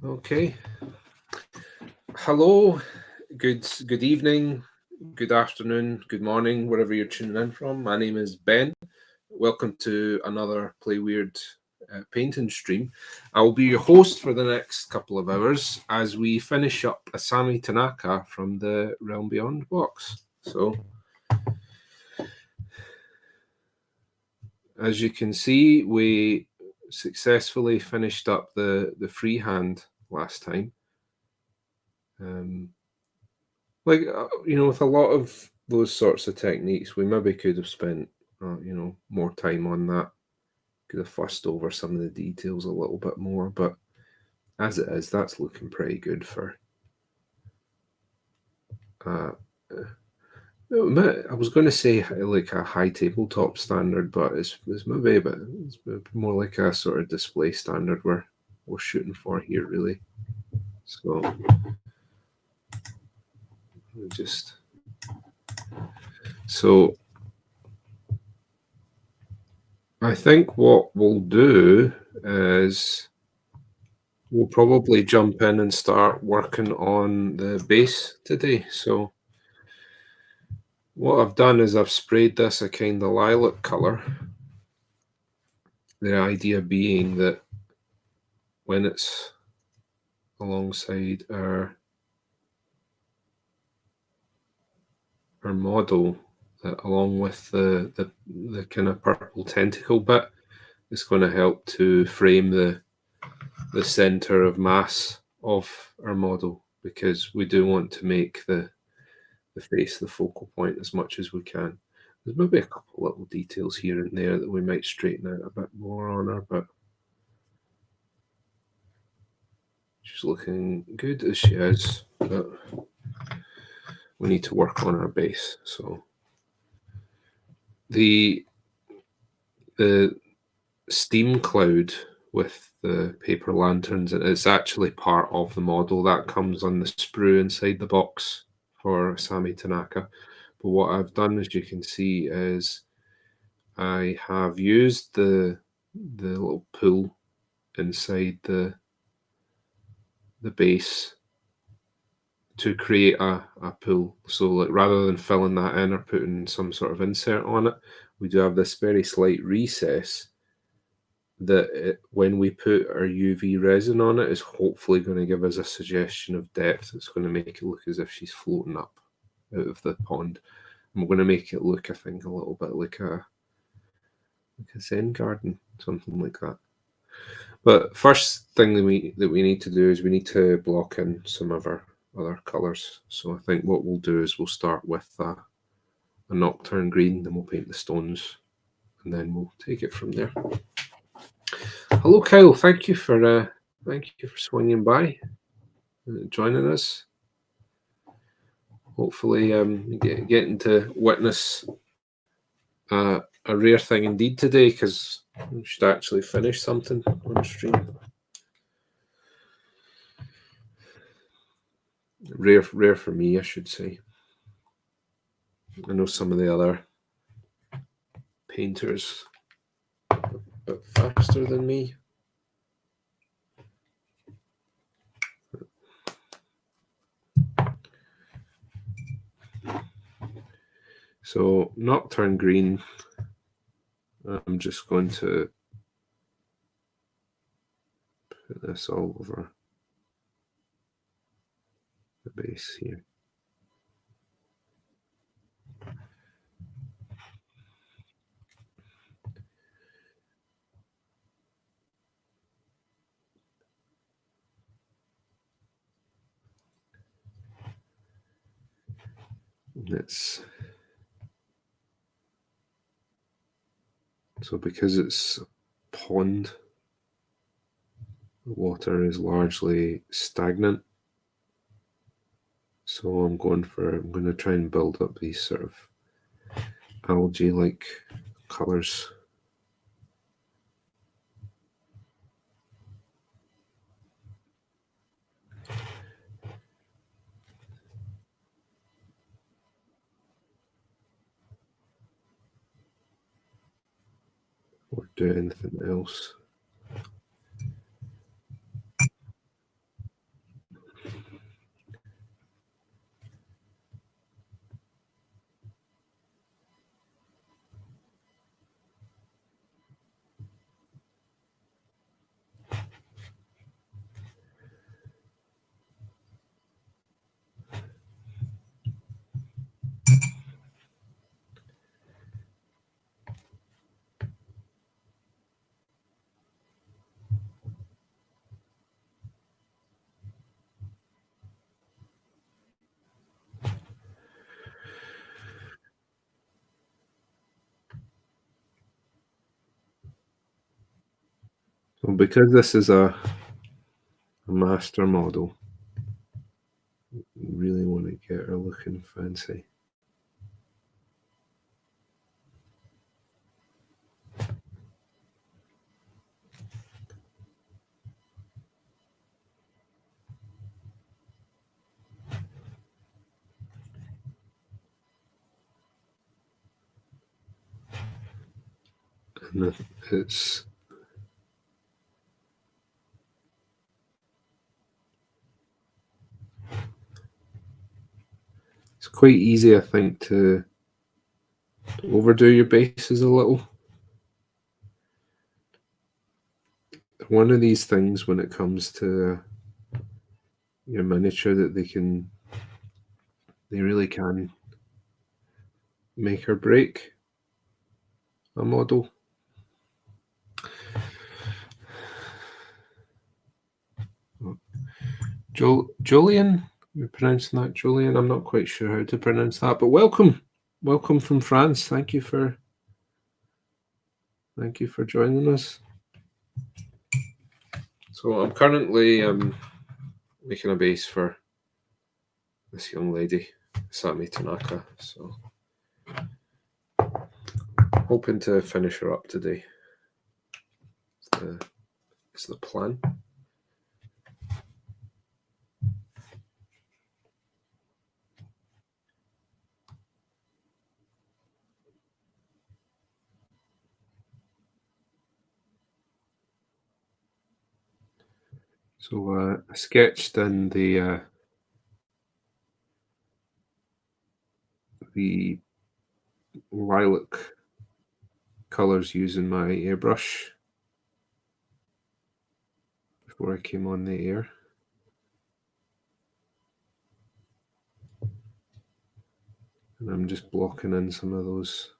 Okay. Hello. Good evening, good afternoon, good morning, wherever you're tuning in from. My name is Ben. Welcome to another Play Weird painting stream. I will be your host for the next couple of hours as we finish up Asami Tanaka from the Realm Beyond box. So, as you can see, we successfully finished up the freehand last time. With a lot of those sorts of techniques, we maybe could have spent, more time on that. Could have fussed over some of the details a little bit more, but as it is, that's looking pretty good for. Uh, I was going to say like a high tabletop standard, but it's maybe a bit. It's more like a sort of display standard we're shooting for here, really. So just so I think what we'll do is we'll probably jump in and start working on the base today. So what I've done is I've sprayed this a kind of lilac color. The idea being that when it's alongside our model, that along with the kind of purple tentacle bit, it's going to help to frame the center of mass of our model, because we do want to make the face the focal point as much as we can. There's maybe a couple little details here and there that we might straighten out a bit more on her, but she's looking good as she is, but we need to work on our base. So the steam cloud with the paper lanterns, it's actually part of the model that comes on the sprue inside the box for Asami Tanaka. But what I've done, as you can see, is I have used the little pull inside the base to create a pull. So like rather than filling that in or putting some sort of insert on it, we do have this very slight recess that when we put our UV resin on it is hopefully going to give us a suggestion of depth. It's going to make it look as if she's floating up out of the pond. And we're going to make it look, I think, a little bit like a Zen garden, something like that. But first thing that we need to do is we need to block in some of our other colours. So I think what we'll do is we'll start with a nocturne green, then we'll paint the stones, and then we'll take it from there. Hello, Kyle. Thank you for swinging by, joining us. Hopefully, getting to witness a rare thing indeed today, because we should actually finish something on stream. Rare for me, I should say. I know some of the other painters a bit faster than me. So nocturne green, I'm just going to put this all over the base here. It's so because it's a pond, the water is largely stagnant. So I'm going to try and build up these sort of algae-like colors. Or do anything else. So because this is a master model, you really want to get her looking fancy. And it's it's quite easy, I think, to overdo your bases a little. One of these things when it comes to your miniature that they really can make or break a model. Julian, you're pronouncing that Julian. I'm not quite sure how to pronounce that, but welcome from France. Thank you for joining us. So I'm currently making a base for this young lady, Asami Tanaka. So hoping to finish her up today. It's the plan. So I sketched in the lilac colours using my airbrush before I came on the air. And I'm just blocking in some of those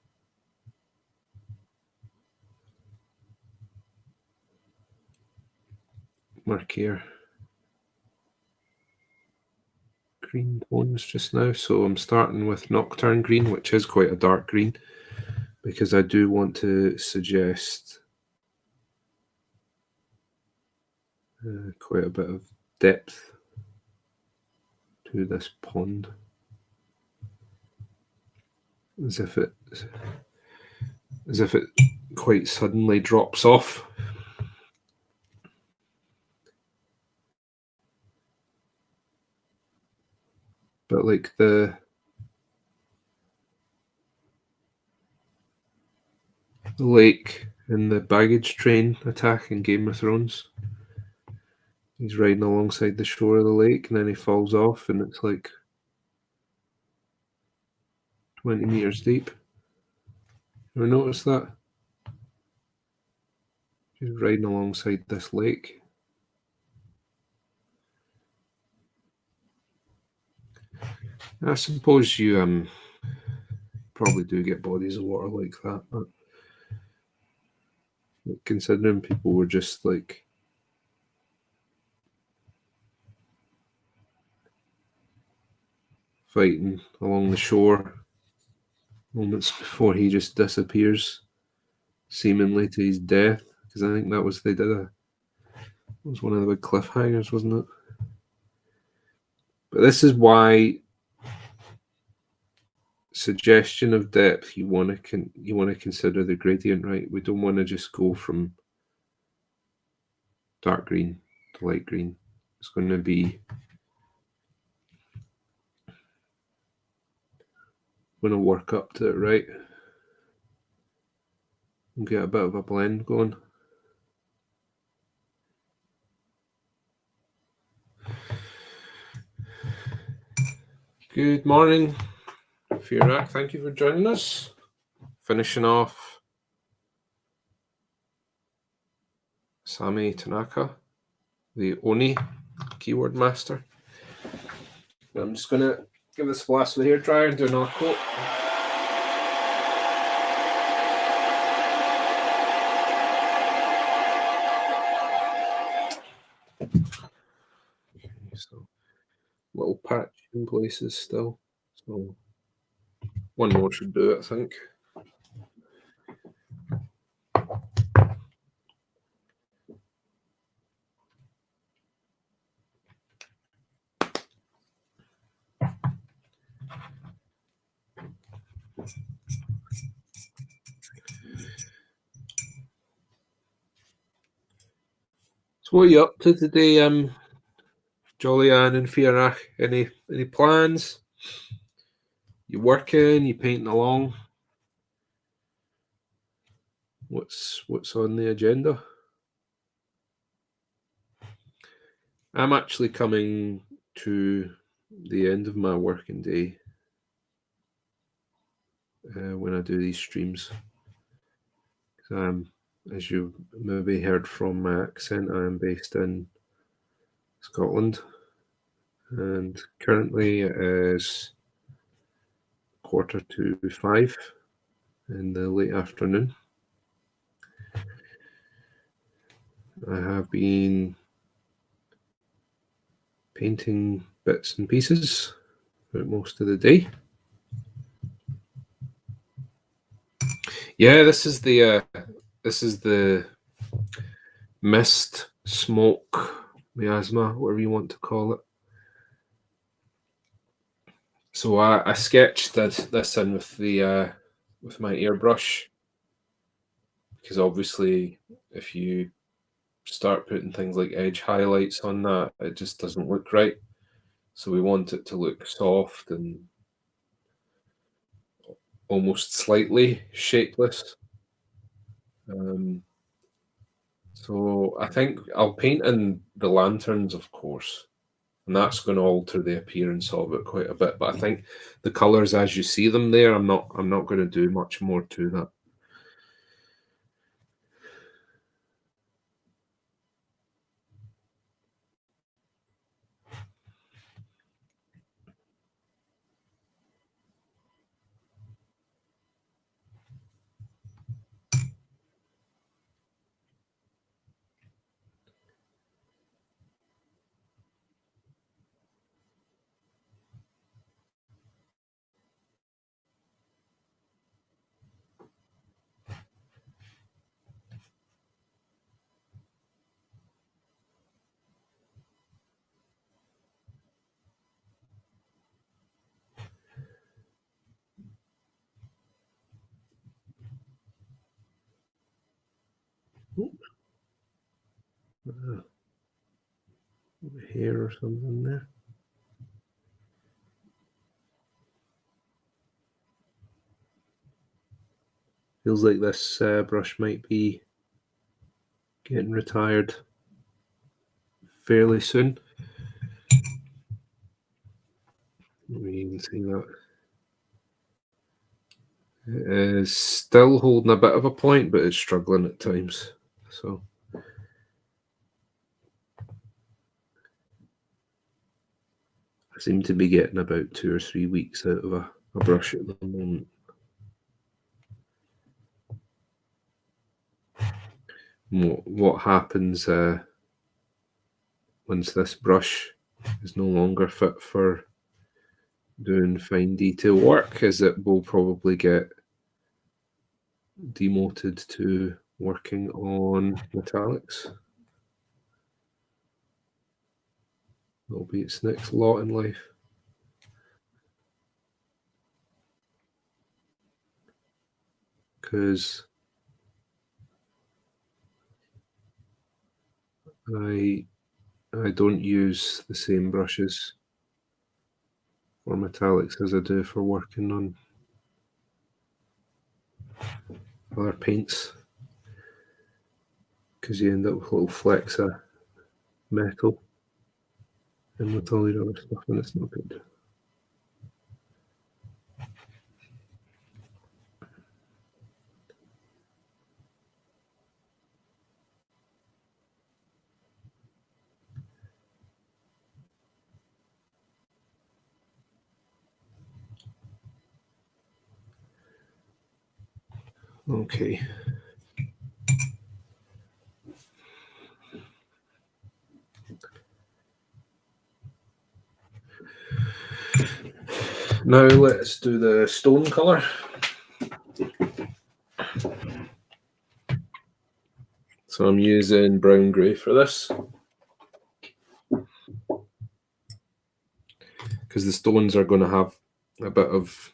murkier green tones just now. So I'm starting with Nocturne Green, which is quite a dark green, because I do want to suggest quite a bit of depth to this pond, as if it quite suddenly drops off. But like the lake in the baggage train attack in Game of Thrones. He's riding alongside the shore of the lake and then he falls off and it's like 20 meters deep. Ever notice that? He's riding alongside this lake. I suppose you probably do get bodies of water like that, but considering people were just like fighting along the shore moments before he just disappears seemingly to his death, because I think that was one of the big cliffhangers, wasn't it? But this is why suggestion of depth, you want to consider the gradient, right? We don't want to just go from dark green to light green. It's going to be going to work up to it, right? And get a bit of a blend going. Good morning, Firak. Thank you for joining us. Finishing off Asami Tanaka, the Oni keyword master. I'm just going to give this a blast with the hairdryer and do another coat. So, little patch in places still. So, one more should do it, I think. So what are you up to today, Jolly-Ann and Fiarach? Any plans? You working? You painting along? What's on the agenda? I'm actually coming to the end of my working day when I do these streams. As you maybe heard from my accent, I am based in Scotland, and currently it is 4:45 in the late afternoon. I have been painting bits and pieces for most of the day. Yeah, this is the mist, smoke, miasma, whatever you want to call it. So I sketched this in with my airbrush, because obviously if you start putting things like edge highlights on that, it just doesn't look right. So we want it to look soft and almost slightly shapeless. Um, so I think I'll paint in the lanterns, of course, and that's going to alter the appearance of it quite a bit. But I think the colours as you see them there, I'm not going to do much more to that. Uh, Hair or something there. Feels like this brush might be getting retired fairly soon. You can see that it is still holding a bit of a point, but it's struggling at times. So I seem to be getting about 2 or 3 weeks out of a brush at the moment. What happens once this brush is no longer fit for doing fine detail work is it will probably get demoted to working on metallics. That'll be its next lot in life. Because I don't use the same brushes for metallics as I do for working on other paints, because you end up with little flecks of metal and with all your other stuff, and it's not good. Okay. Now let's do the stone colour. So I'm using brown grey for this, because the stones are going to have a bit of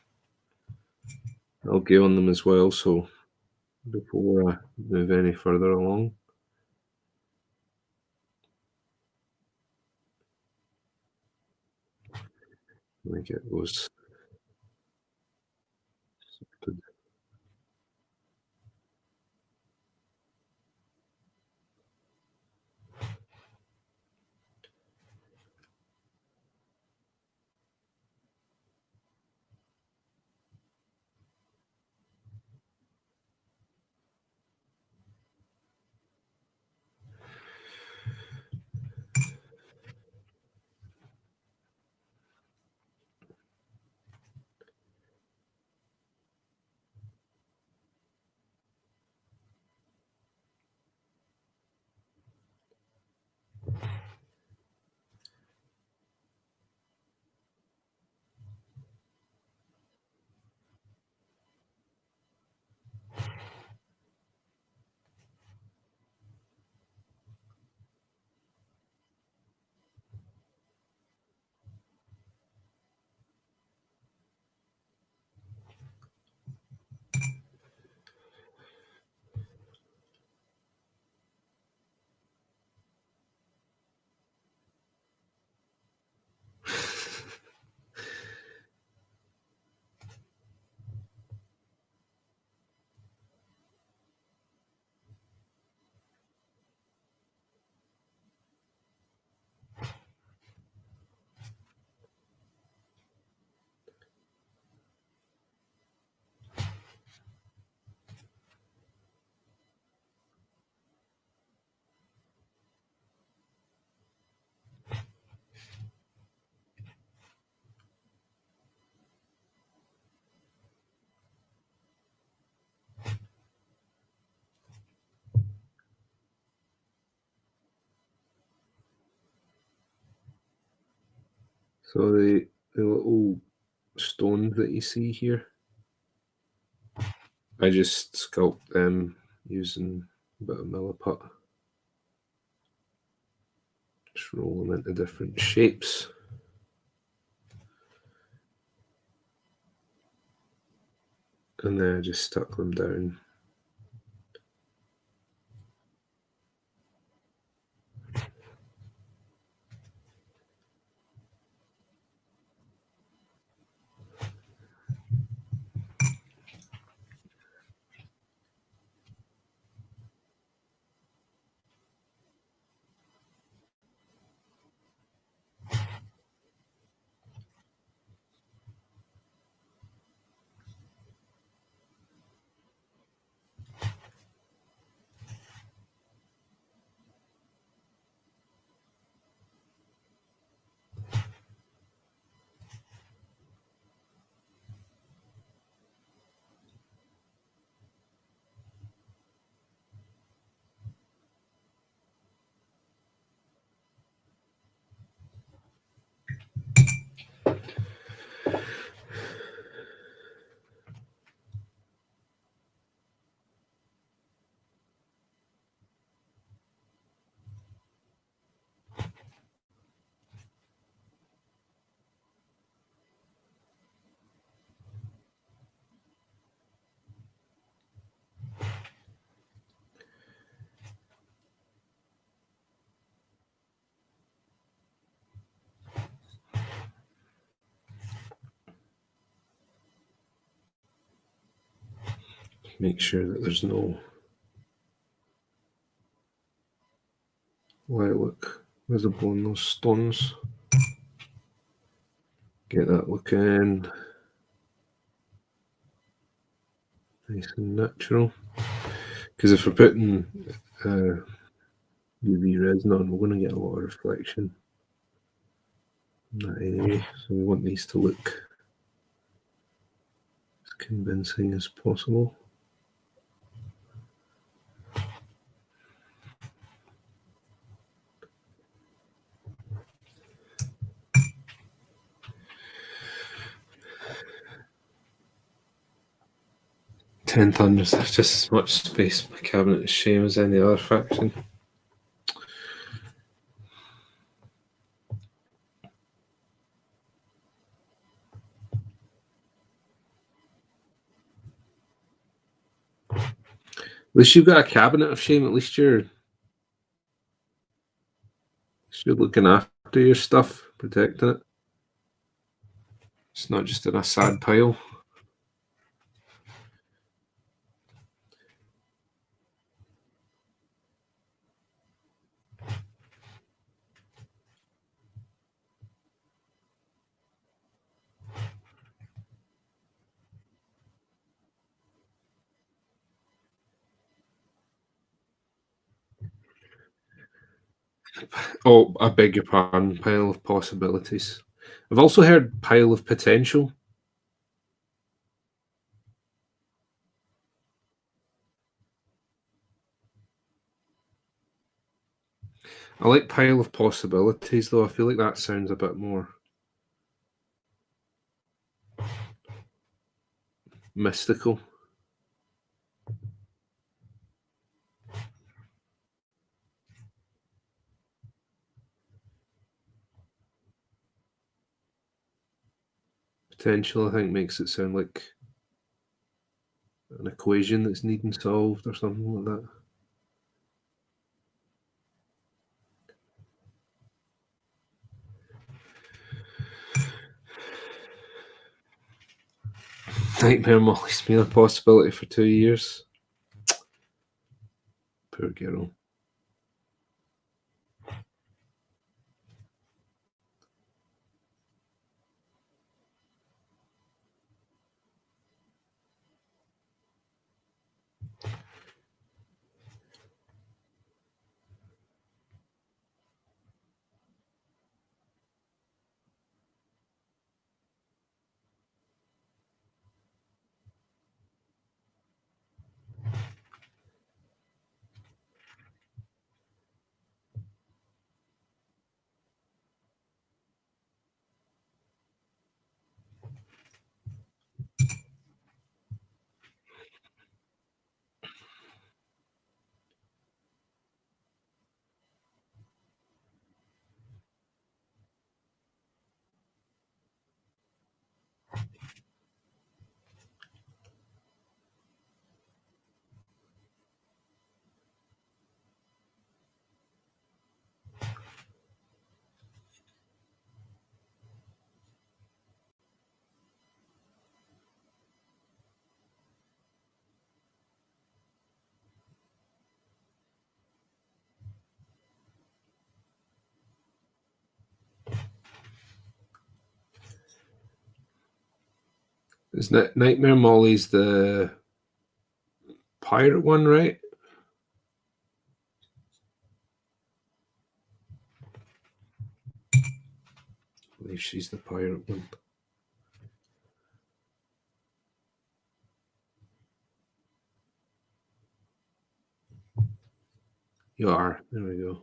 algae on them as well. So before I move any further along, Let me get those sorted. So the little stones that you see here, I just sculpt them using a bit of milliput. Just roll them into different shapes. And then I just stuck them down. Make sure that there's no lilac visible in those stones. Get that looking nice and natural. Because if we're putting UV resin on, we're going to get a lot of reflection in that anyway. So we want these to look as convincing as possible. Ten Thunders have just as much space in my cabinet as shame as any other faction. At least you've got a cabinet of shame. At least you're looking after your stuff, protecting it. It's not just in a sad pile. Oh, I beg your pardon, pile of possibilities. I've also heard pile of potential. I like pile of possibilities, though. I feel like that sounds a bit more mystical. Potential, I think, makes it sound like an equation that's needing solved or something like that. Nightmare Molly's been a possibility for 2 years. Poor girl. Is Nightmare Molly's the pirate one, right? I believe she's the pirate one. You are. There we go.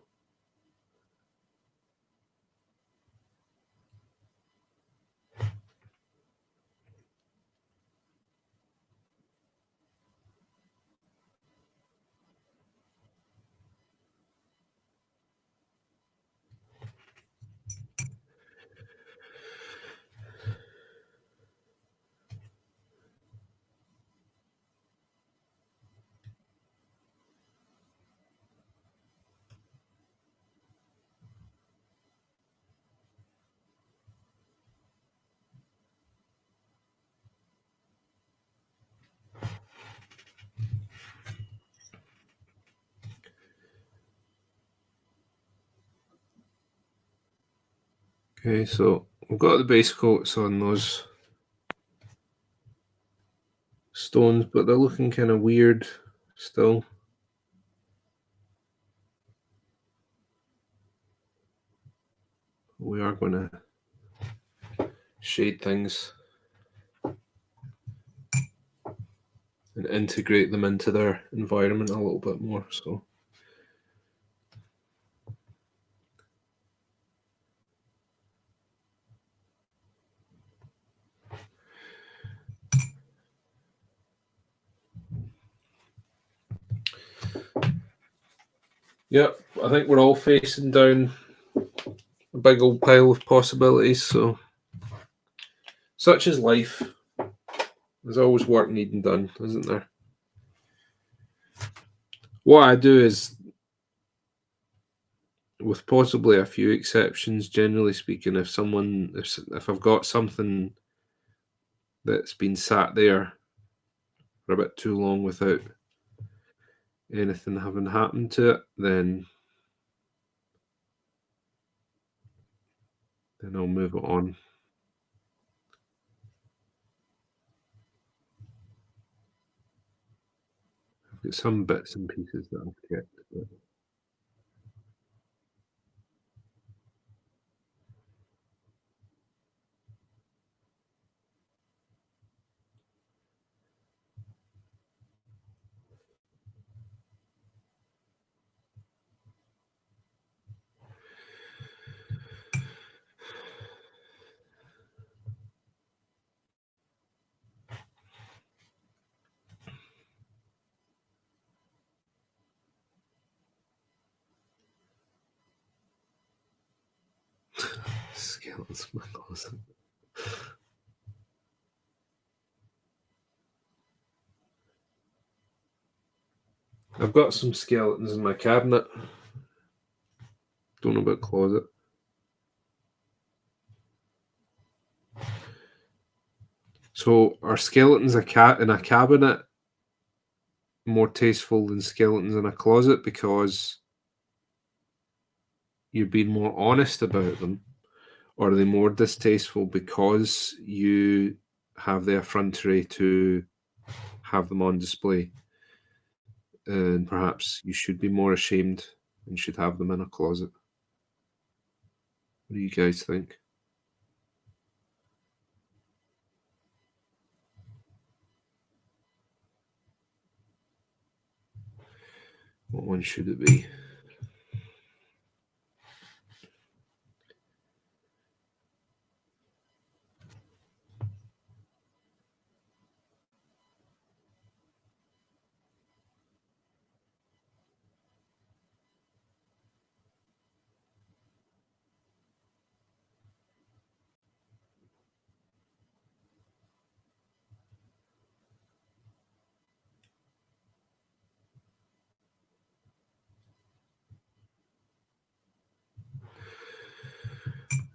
Okay, so we've got the base coats on those stones, but they're looking kind of weird still. We are going to shade things and integrate them into their environment a little bit more. So, yep, I think we're all facing down a big old pile of possibilities. So, such is life. There's always work needing done, isn't there? What I do is, with possibly a few exceptions, generally speaking, if I've got something that's been sat there for a bit too long without anything having happened to it, then I'll move it on. I've got some bits and pieces that I've kept. But skeletons in my closet. I've got some skeletons in my cabinet. Don't know about closet. So are skeletons in a cabinet more tasteful than skeletons in a closet because you're being more honest about them? Or are they more distasteful because you have the effrontery to have them on display? And perhaps you should be more ashamed and should have them in a closet. What do you guys think? What one should it be?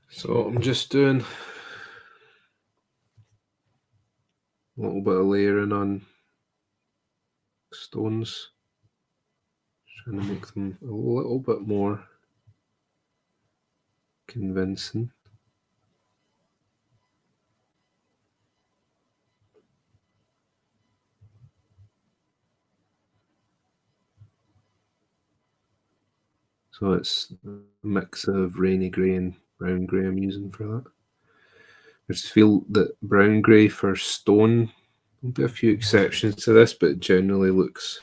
So I'm just doing a little bit of layering on stones, trying to make them a little bit more convincing. So it's a mix of rainy grey and brown grey I'm using for that. I just feel that brown grey for stone, there'll be a few exceptions to this, but it generally looks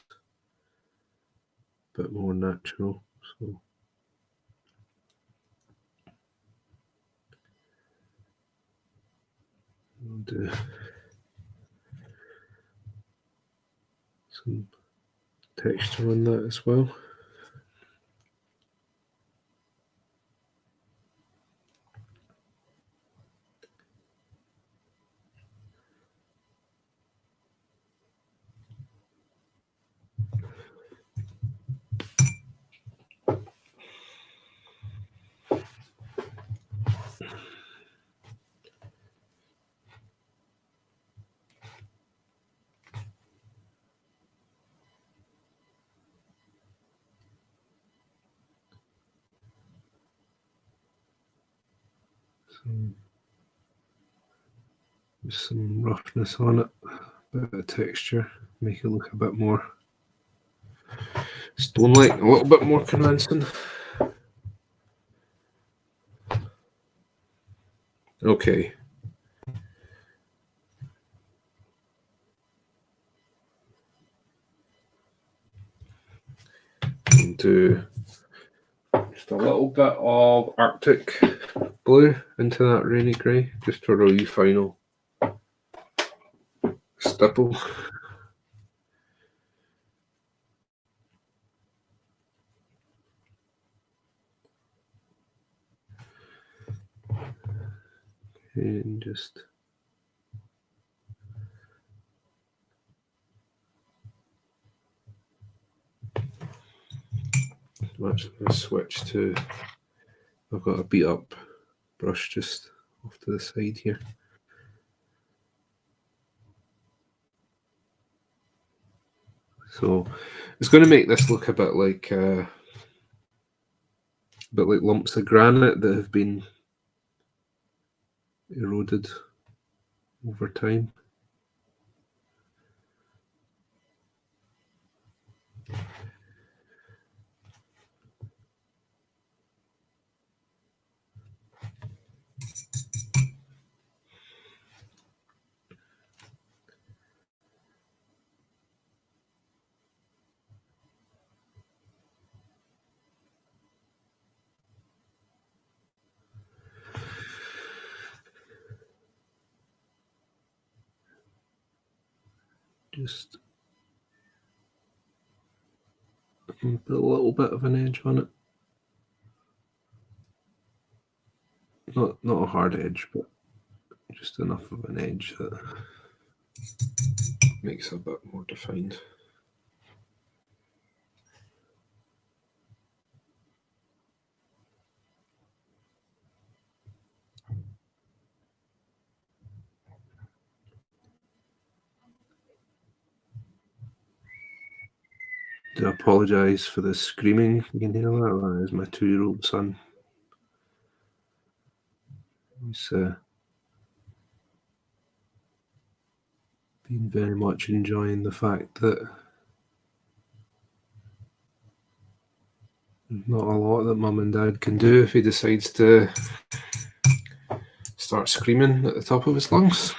a bit more natural. So I'll do some texture on that as well. Some roughness on it, a bit of texture, make it look a bit more stone-like, a little bit more convincing. Okay. And do just a little bit of Arctic blue into that rainy grey, just for a wee final stipple. And just actually switch to, I've got a beat up brush just off to the side here. So it's going to make this look a bit like lumps of granite that have been eroded over time. Just put a little bit of an edge on it. Not a hard edge, but just enough of an edge that makes it a bit more defined. I apologise for the screaming. You can hear that? That is my 2-year-old son. He's been very much enjoying the fact that there's not a lot that mum and dad can do if he decides to start screaming at the top of his lungs.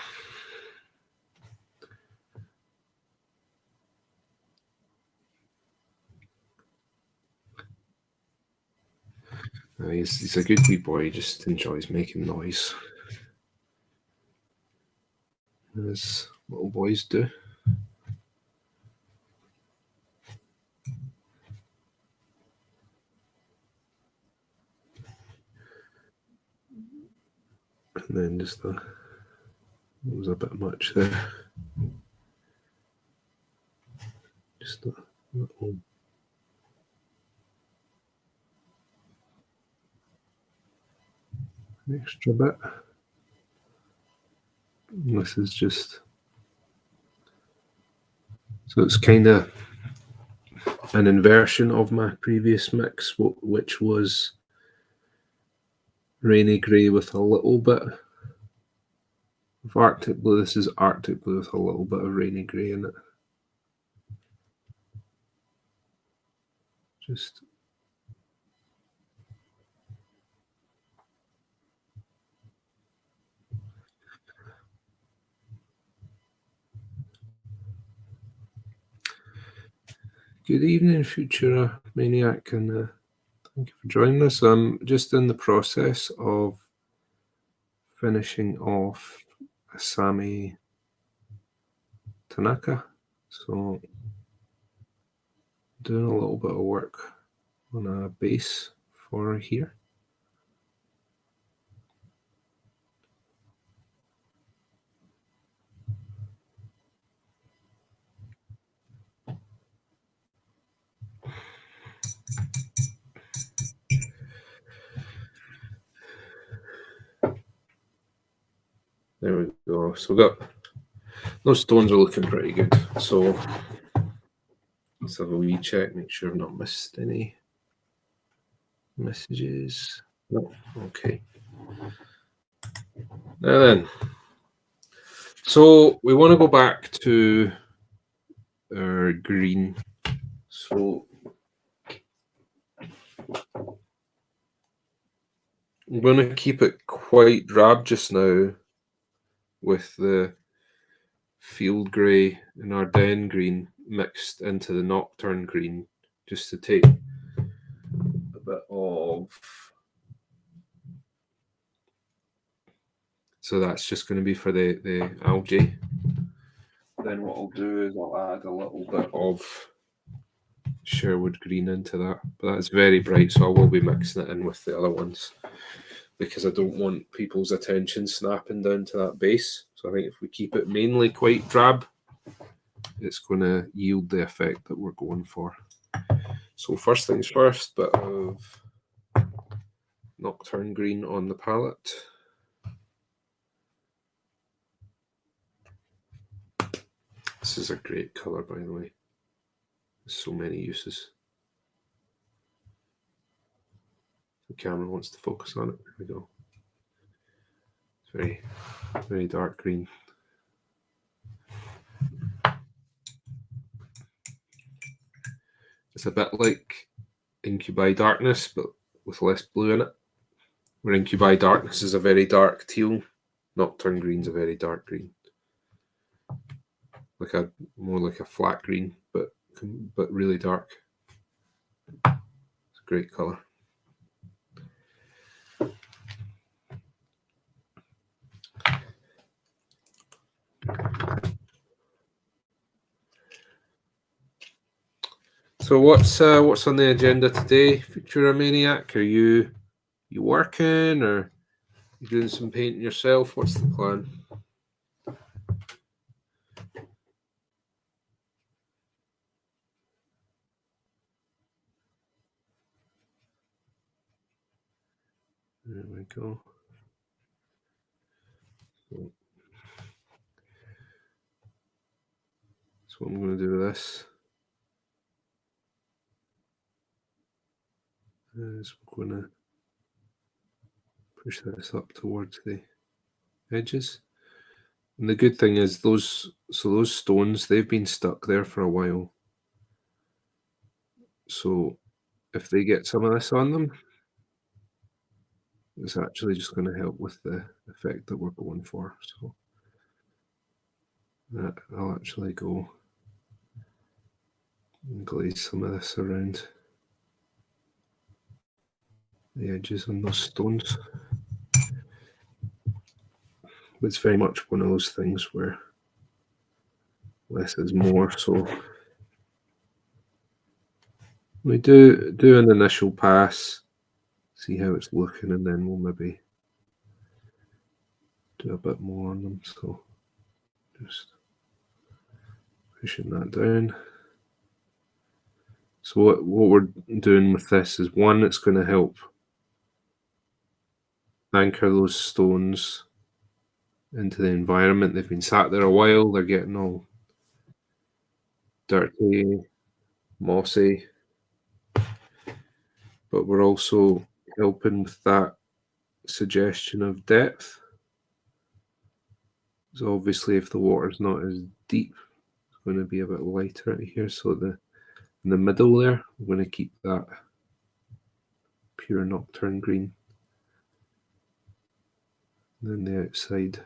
He's a good wee boy. He just enjoys making noise, as little boys do. And then just it was a bit much there. Just a little extra bit. And this is just so it's kind of an inversion of my previous mix, which was rainy grey with a little bit of Arctic blue. This is Arctic blue with a little bit of rainy grey in it. Just good evening, Futura Maniac, and thank you for joining us. I'm just in the process of finishing off Asami Tanaka. So doing a little bit of work on a base for here. There we go. So we got those stones are looking pretty good. So let's have a wee check, make sure I've not missed any messages. No, okay. Now then, so we want to go back to our green. So I'm going to keep it quite drab just now with the field grey and Ardennes green mixed into the nocturne green, just to take a bit of. So that's just going to be for the algae. Then what I'll do is I'll add a little bit of Sherwood green into that, but that's very bright, so I will be mixing it in with the other ones because I don't want people's attention snapping down to that base. So I think if we keep it mainly quite drab, it's going to yield the effect that we're going for. So first things first, bit of nocturne green on the palette. This is a great colour, by the way. There's so many uses. The camera wants to focus on it. There we go. It's very, very dark green. It's a bit like Incubi Darkness, but with less blue in it. Where Incubi Darkness is a very dark teal, Nocturne Green's a very dark green. More like a flat green, but really dark. It's a great color. So what's on the agenda today, Futura Maniac? Are you working, or you doing some painting yourself? What's the plan? There we go. So what I'm going to do with this is we're going to push this up towards the edges. And the good thing is those stones, they've been stuck there for a while. So if they get some of this on them, it's actually just going to help with the effect that we're going for. So I'll actually go and glaze some of this around the edges on those stones. But it's very much one of those things where less is more. So we do an initial pass, see how it's looking, and then we'll maybe do a bit more on them. So just pushing that down. So what we're doing with this is, one, it's going to help anchor those stones into the environment. They've been sat there a while, they're getting all dirty, mossy, but we're also helping with that suggestion of depth. So obviously if the water's not as deep, it's going to be a bit lighter out here. So in the middle there, we're going to keep that pure Nocturne green. And then the outside,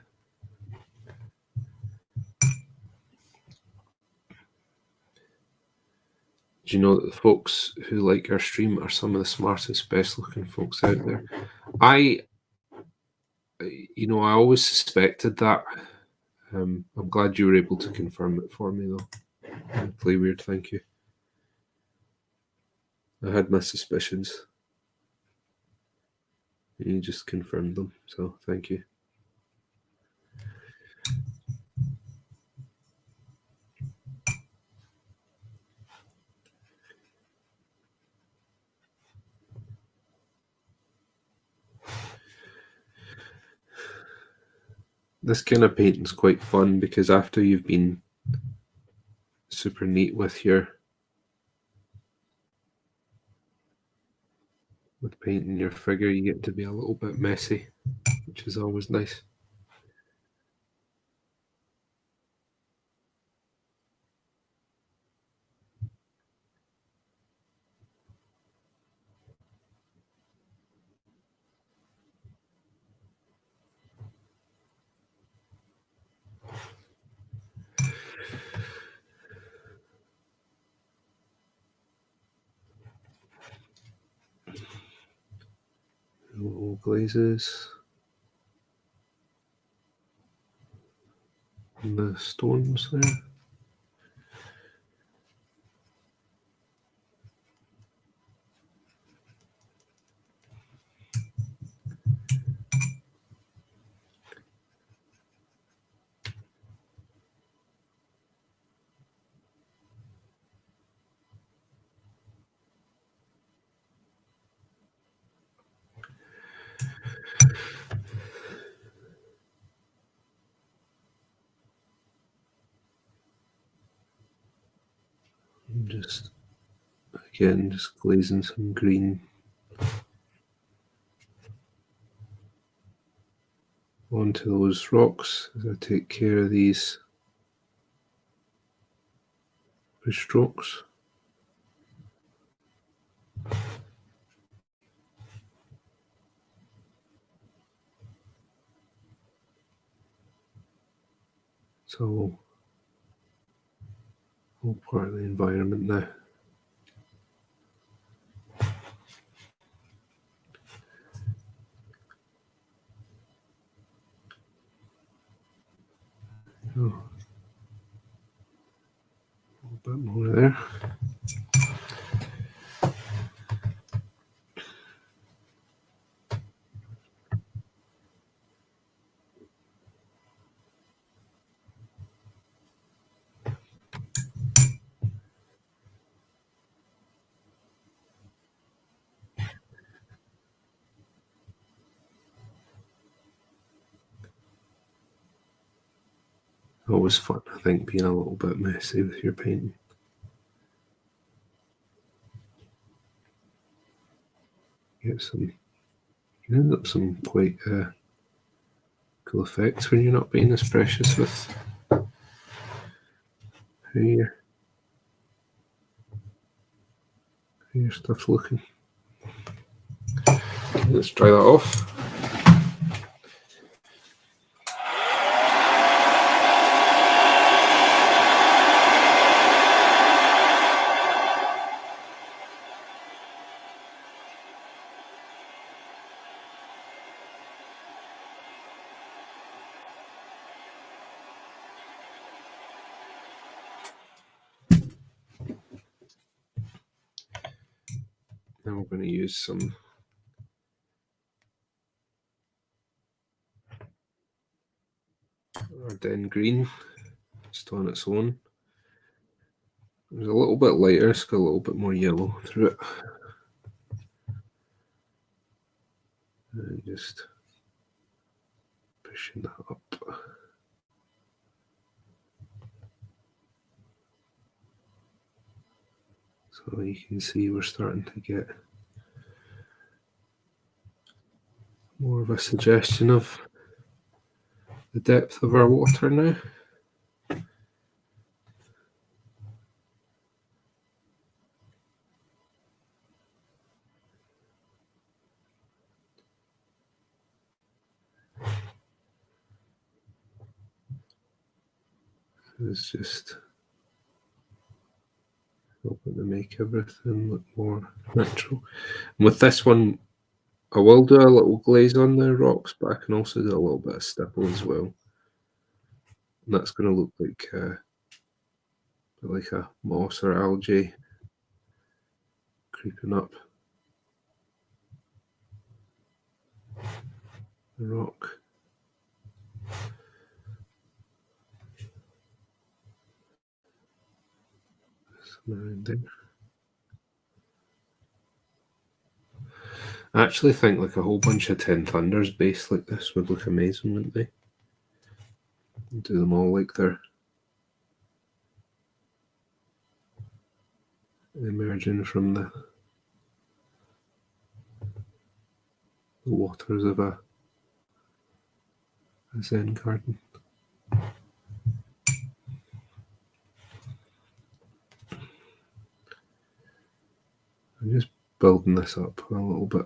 do you know that the folks who like our stream are some of the smartest, best looking folks out there? I always suspected that. I'm glad you were able to confirm it for me, though. Play Wyrd, thank you. I had my suspicions. You just confirmed them, so thank you. This kind of painting's quite fun because after you've been super neat with painting your figure, you get to be a little bit messy, which is always nice. Little glazes on the stones there. Just again, just glazing some green onto those rocks as I take care of these brush strokes. So all part of the environment now. Oh, a little bit more there. Always fun, I think, being a little bit messy with your painting. Get some, you can end up some quite cool effects when you're not being as precious with how your stuff's looking. Okay, let's dry that off. Now we're going to use some Ardennes green just on its own. It's a little bit lighter, it's got a little bit more yellow through it. And just pushing that up. So you can see we're starting to get more of a suggestion of the depth of our water now. It's just hoping to make everything look more natural. And with this one, I will do a little glaze on the rocks, but I can also do a little bit of stipple as well. And that's going to look like a moss or algae creeping up the rock. Around there. I actually think like a whole bunch of Ten Thunders based like this would look amazing, wouldn't they? Do them all like they're emerging from the waters of a Zen garden. I'm just building this up a little bit.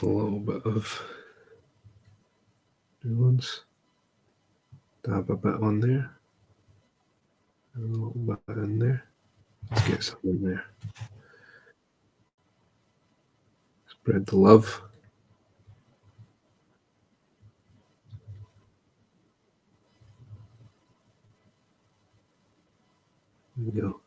A little bit of nuance. Dab a bit on there. And a little bit in there. Let's get some in there. Spread the love. we go.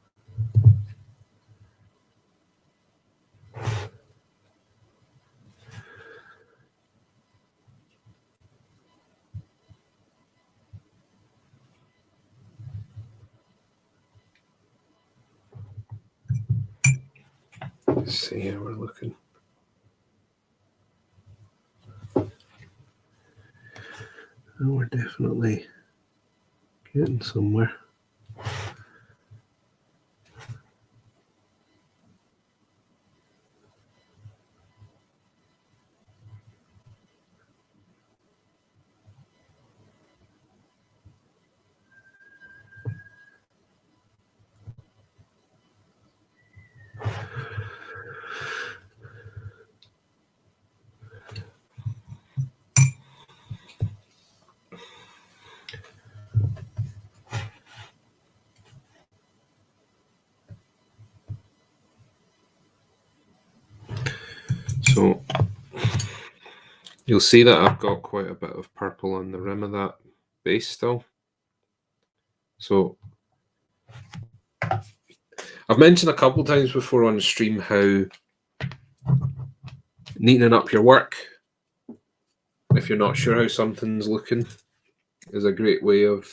Let's see how we're looking. Oh, we're definitely getting somewhere. So you'll see that I've got quite a bit of purple on the rim of that base still. So I've mentioned a couple of times before on stream how neatening up your work, if you're not sure how something's looking, is a great way of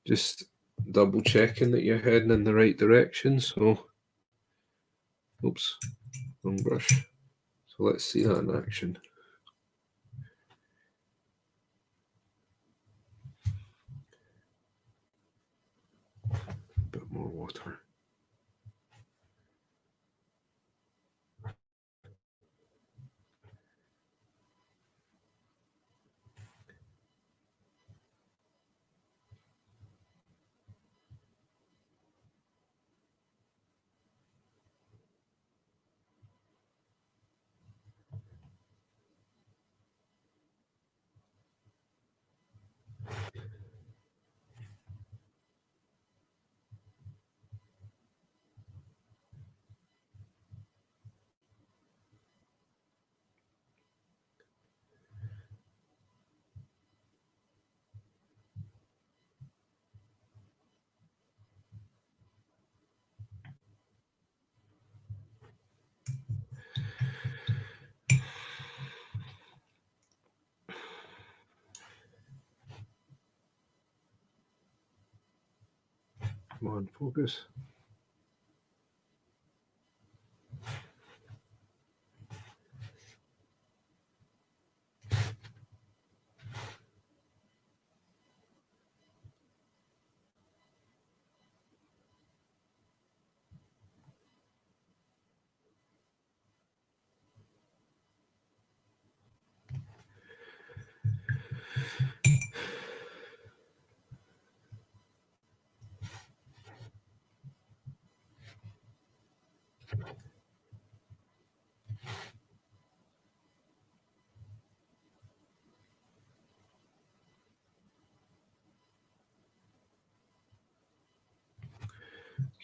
just double checking that you're heading in the right direction. So, oops, wrong brush. So let's see that in action. A bit more water. Come on, focus.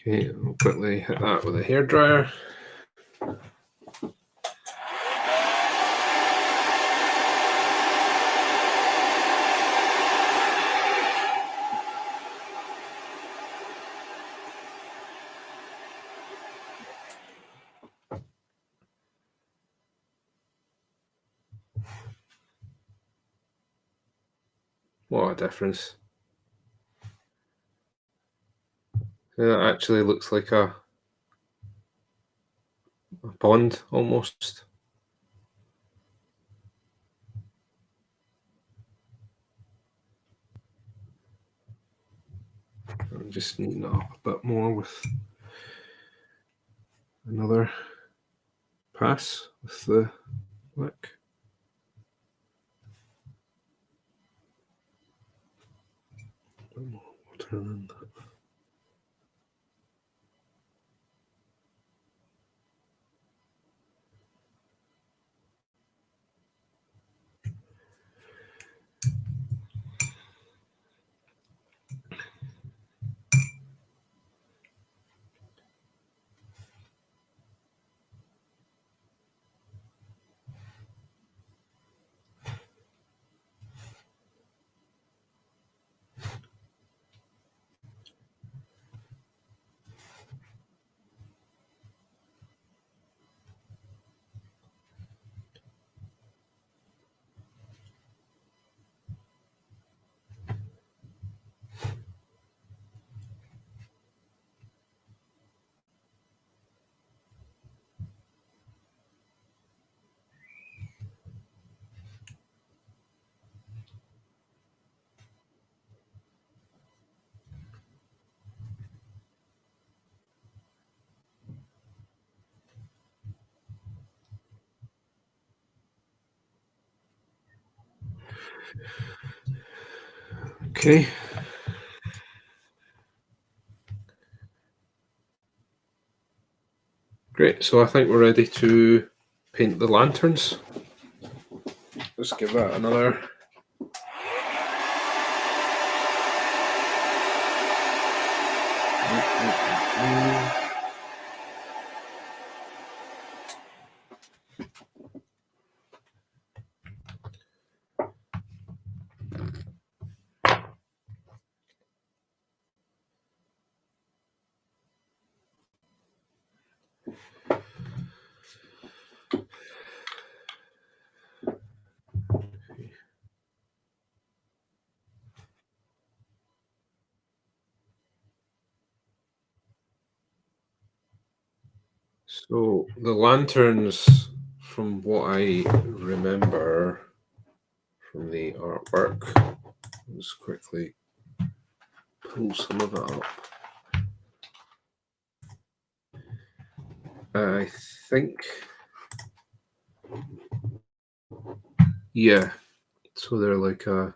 Okay, I'll quickly hit that with a hairdryer. What a difference. That actually looks like a pond almost. I'm just neaten it up a bit more with another pass with the black. A bit more water in that. Okay. Great. So I think we're ready to paint the lanterns. Let's give that another. So the lanterns, from what I remember from the artwork, let's quickly pull some of it up. I think, yeah. So they're like a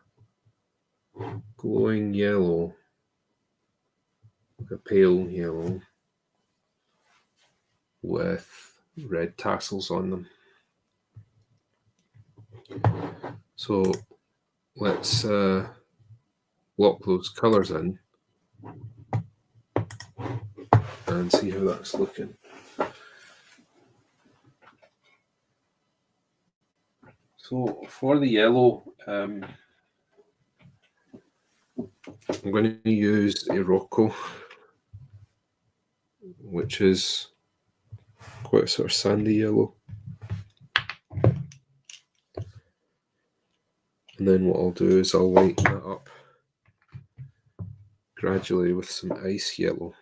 glowing yellow, like a pale yellow, with red tassels on them. So let's block those colours in and see how that's looking. So for the yellow, I'm going to use Iroko, which is quite a sort of sandy yellow. And then what I'll do is I'll lighten that up gradually with some ice yellow.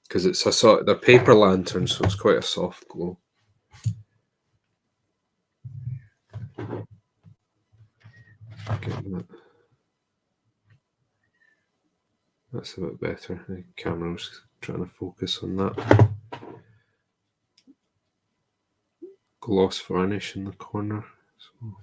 Because it's a sort of, they're paper lanterns, so it's quite a soft glow. Getting that. That's a bit better. The camera's trying to focus on that. Gloss varnish in the corner. So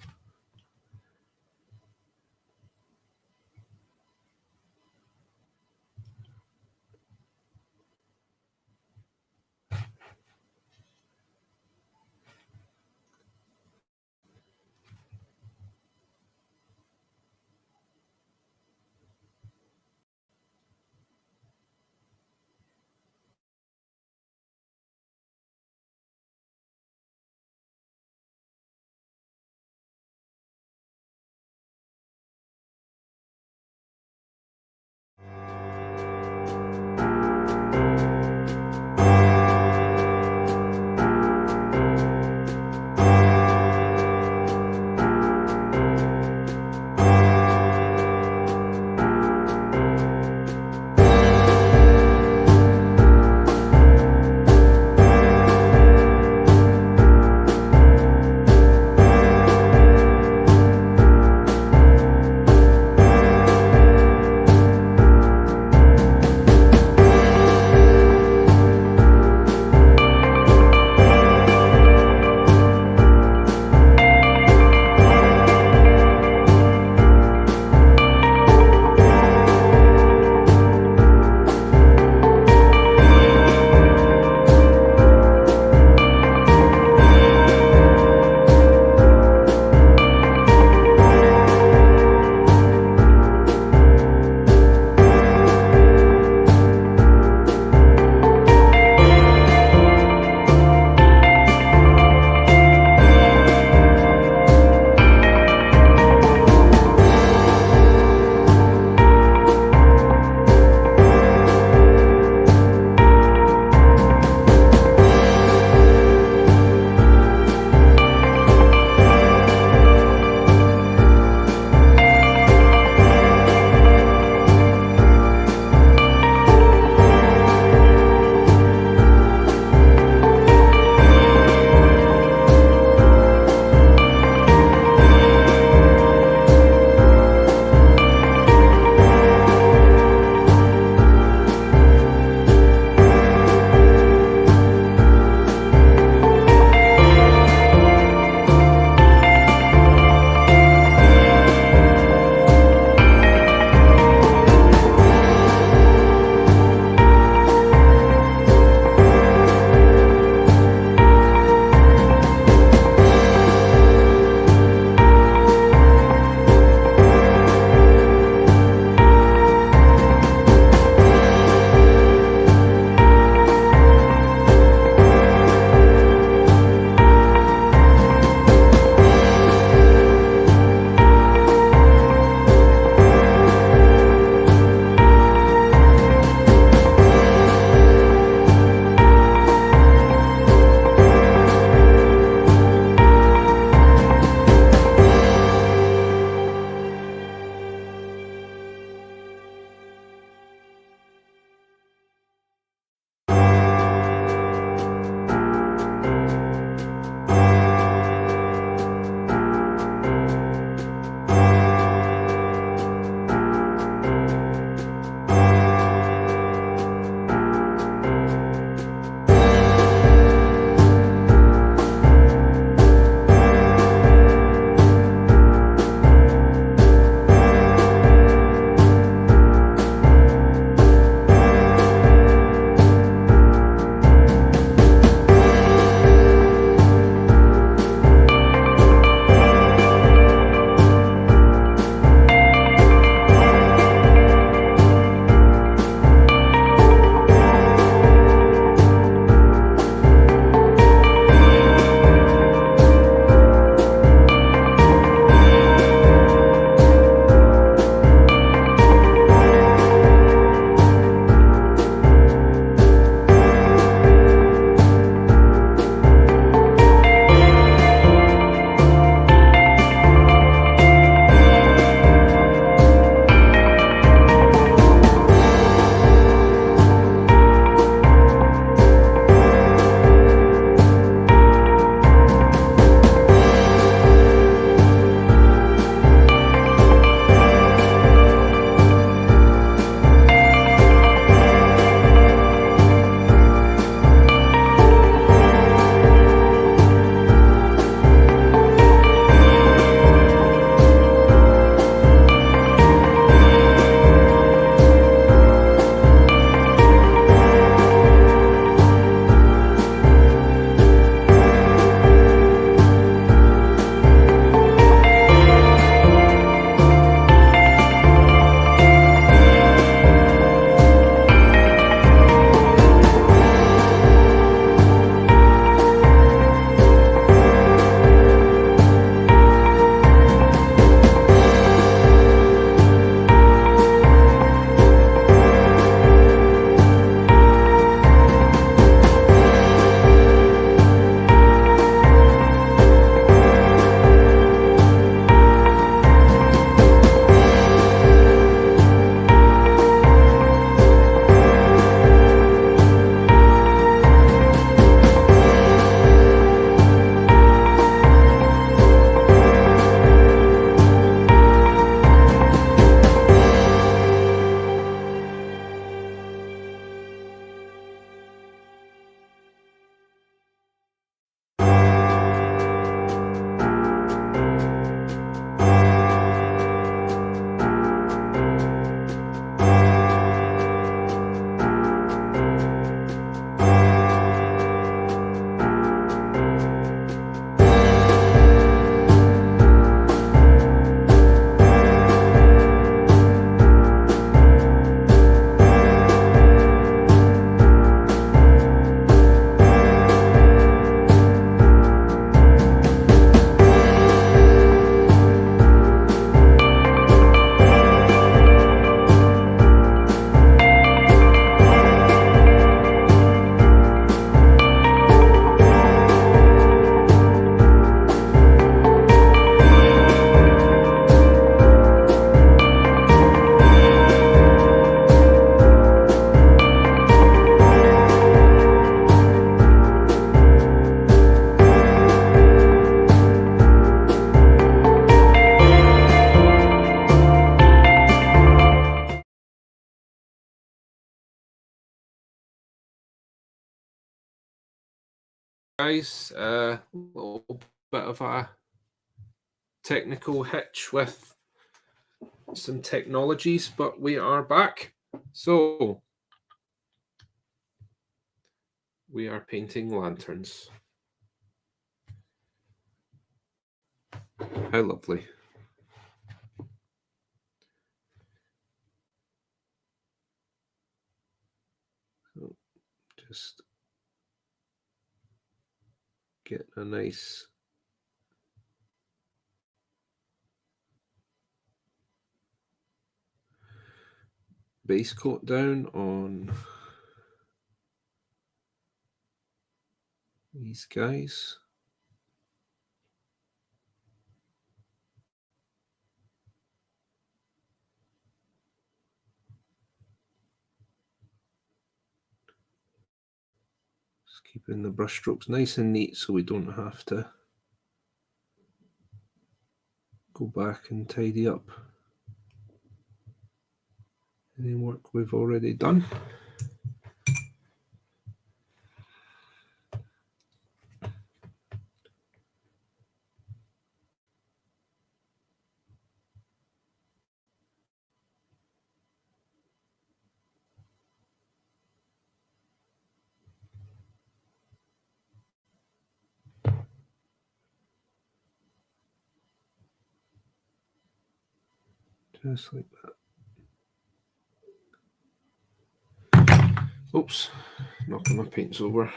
guys. A little bit of a technical hitch with some technologies, but we are back. So we are painting lanterns. How lovely. So just get a nice base coat down on these guys. Just keeping the brush strokes nice and neat so we don't have to go back and tidy up any work we've already done. Just like that. Oops, knocking my paints over.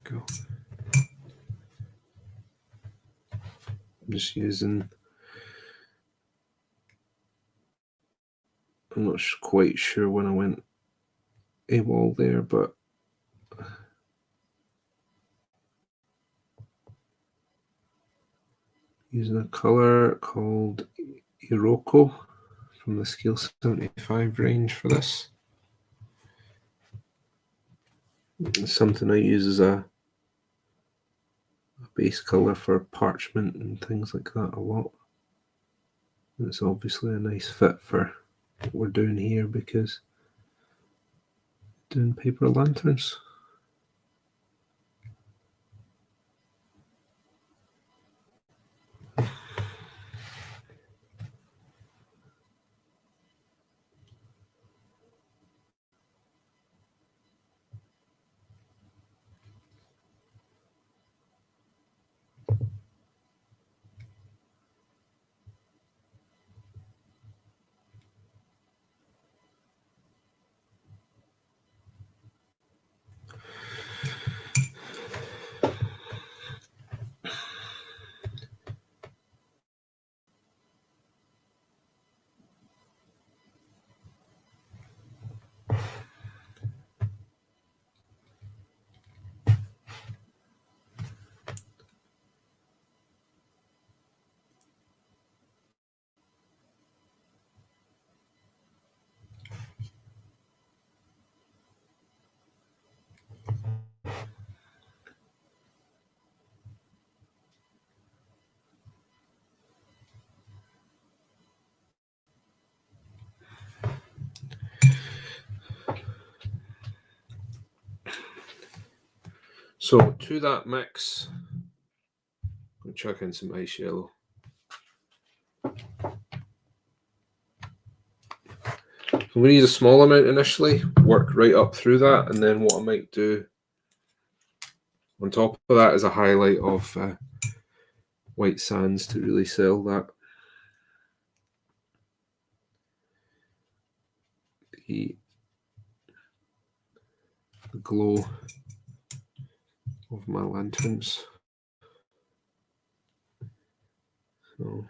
Go. I'm just using, I'm not quite sure when I went AWOL there, but using a color called Iroko from the Scale 75 range for this. It's something I use as a base color for parchment and things like that a lot. And it's obviously a nice fit for what we're doing here because doing paper lanterns. So to that mix, I'll chuck in some ice yellow. I'm going to use a small amount initially, work right up through that, and then what I might do on top of that is a highlight of white sands to really sell that. The glow of my lanterns. So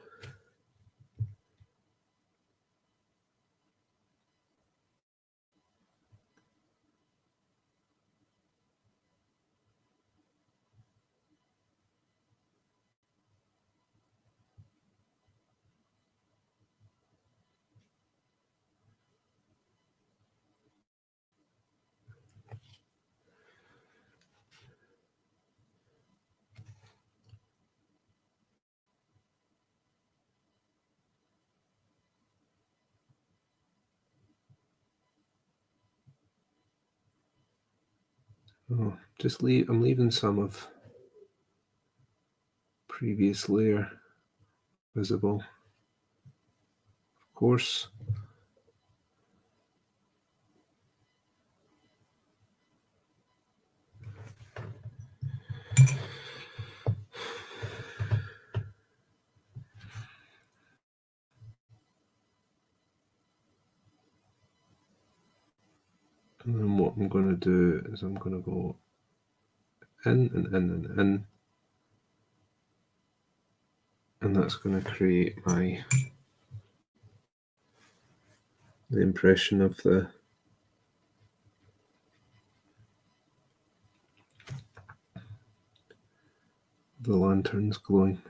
I'm leaving some of previous layer visible, of course. And then what I'm going to do is I'm going to go in and in and in, and that's going to create the impression of the lanterns glowing.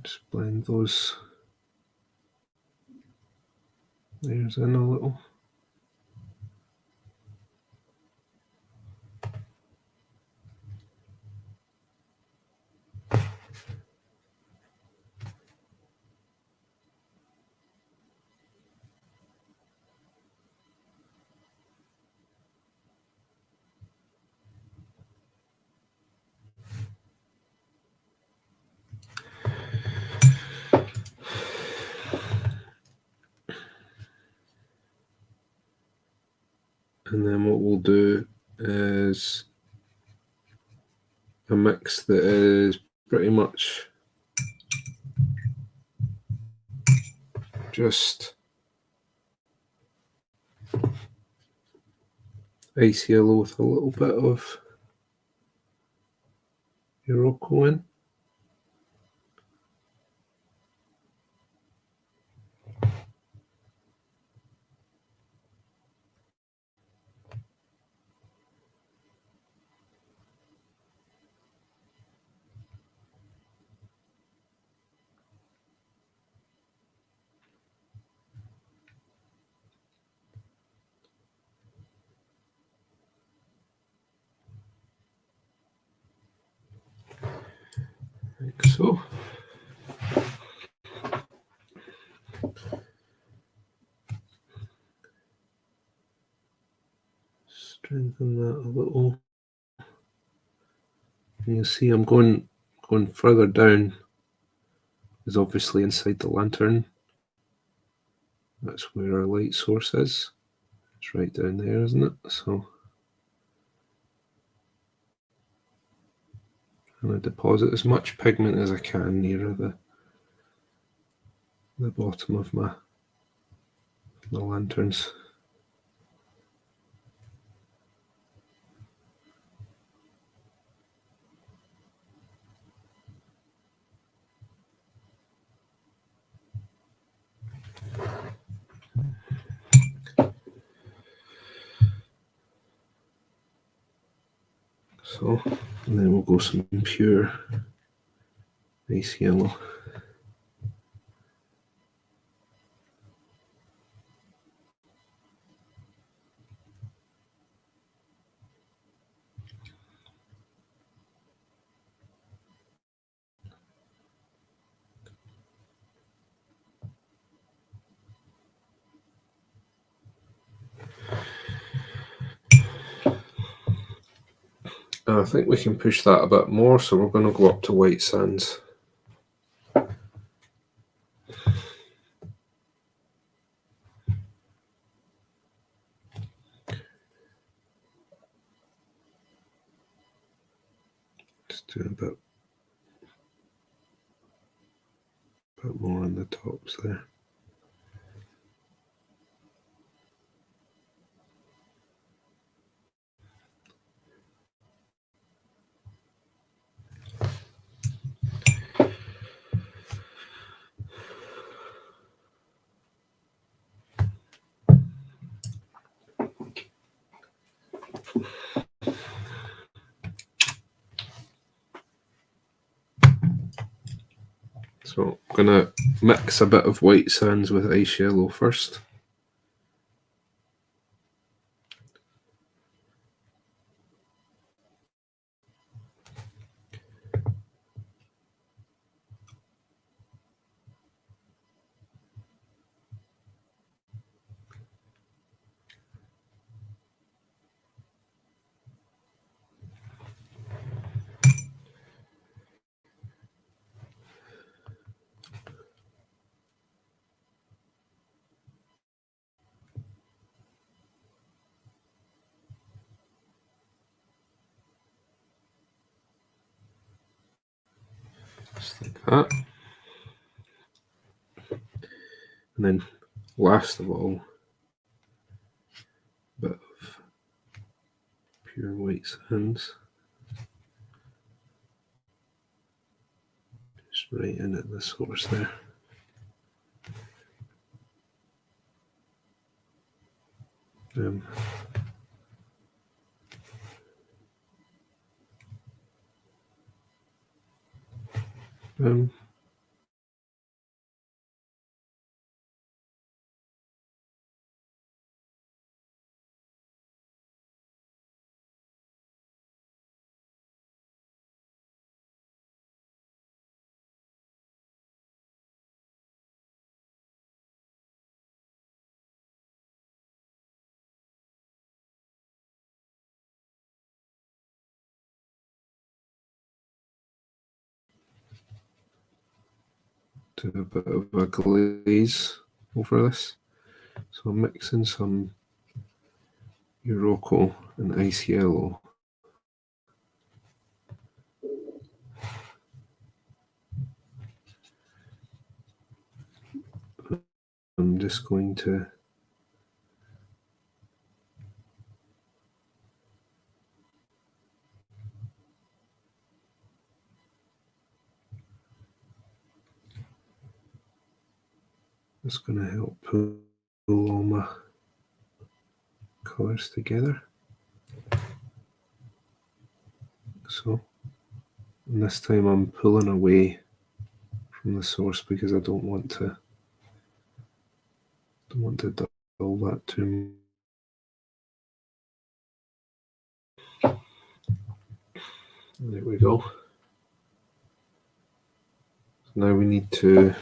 Just blend those layers in a little. And then what we'll do is a mix that is pretty much just ice yellow with a little bit of Iroko in. So strengthen that a little. And you see I'm going further down is obviously inside the lantern. That's where our light source is. It's right down there, isn't it? So I'm going to deposit as much pigment as I can near the bottom of my lanterns. So, and then we'll go some pure nice yellow. I think we can push that a bit more, so we're going to go up to white sands. Just do a bit more on the tops there. So I'm going to mix a bit of white sands with ice yellow first. Just like that. And then last of all, a bit of pure white sands. Just right in at the source there. Um, do a bit of a glaze over this. So I'm mixing some Uroko and ice yellow. I'm just going to help pull all my colours together. So, and this time I'm pulling away from the source because I don't want to dull that too much. There we go. Now we need to.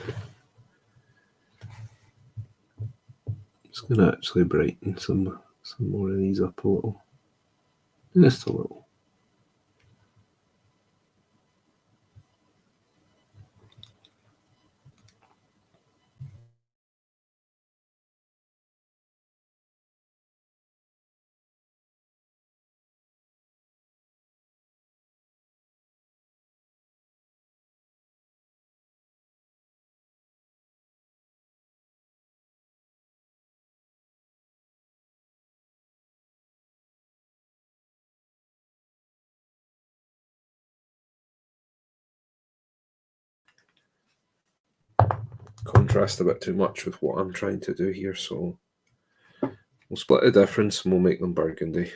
Just going to actually brighten some more of these up a little, just a little. Contrast a bit too much with what I'm trying to do here, so we'll split the difference and we'll make them burgundy.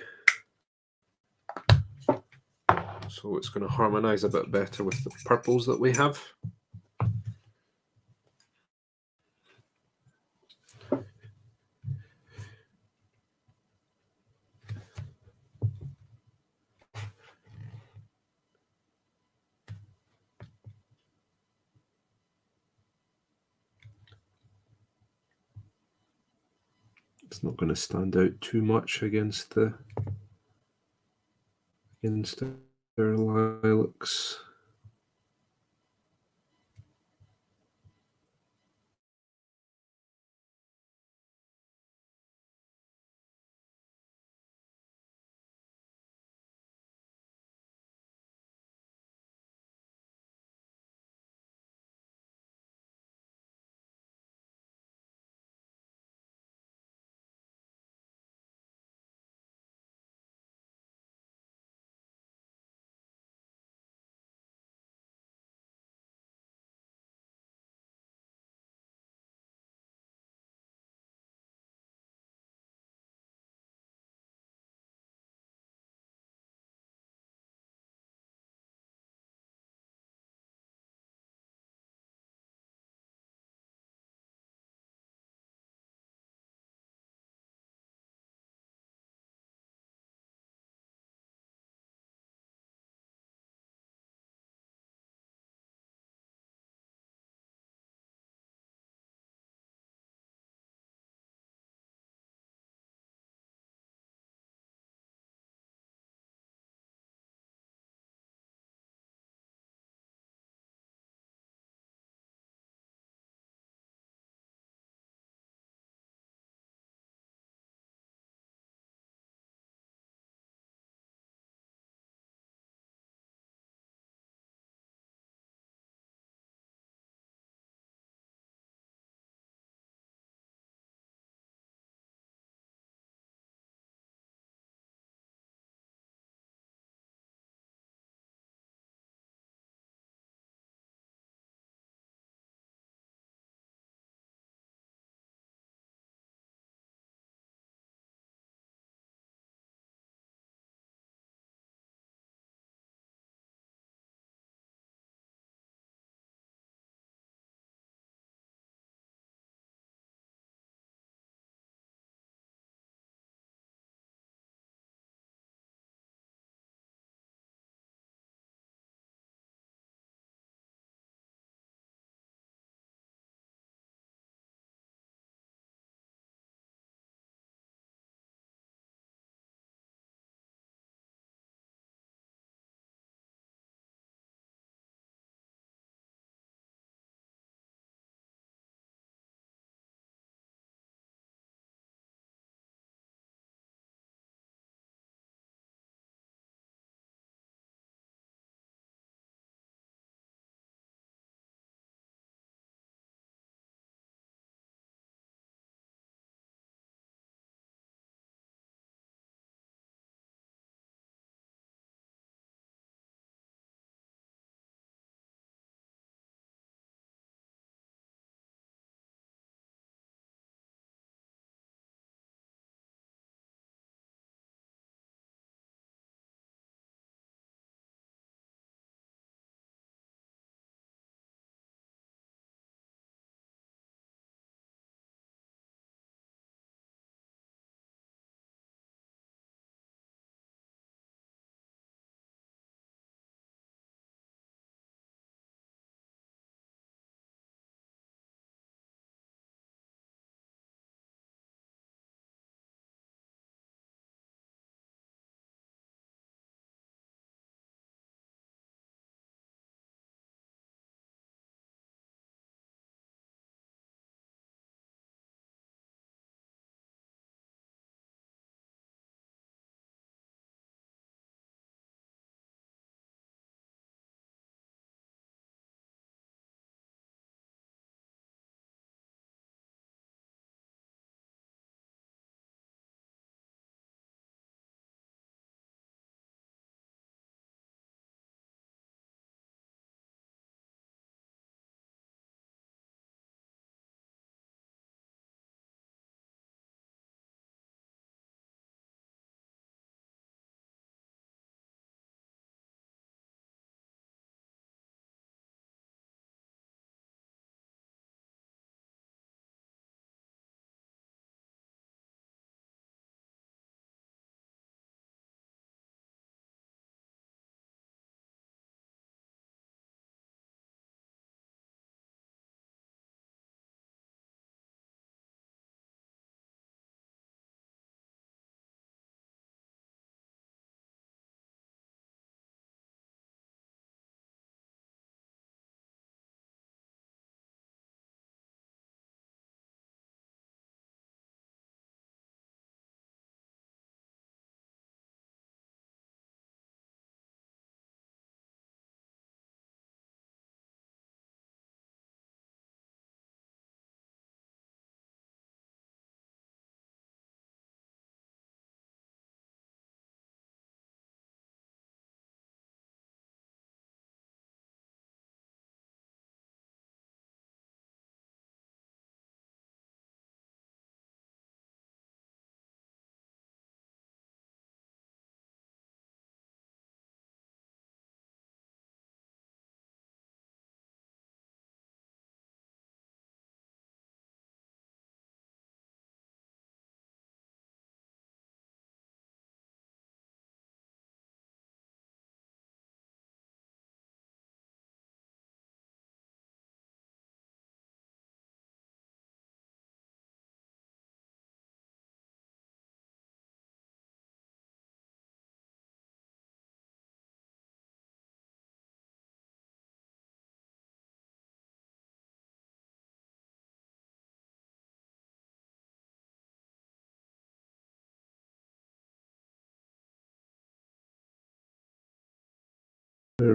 So it's going to harmonize a bit better with the purples that we have. It's not going to stand out too much against our lilacs.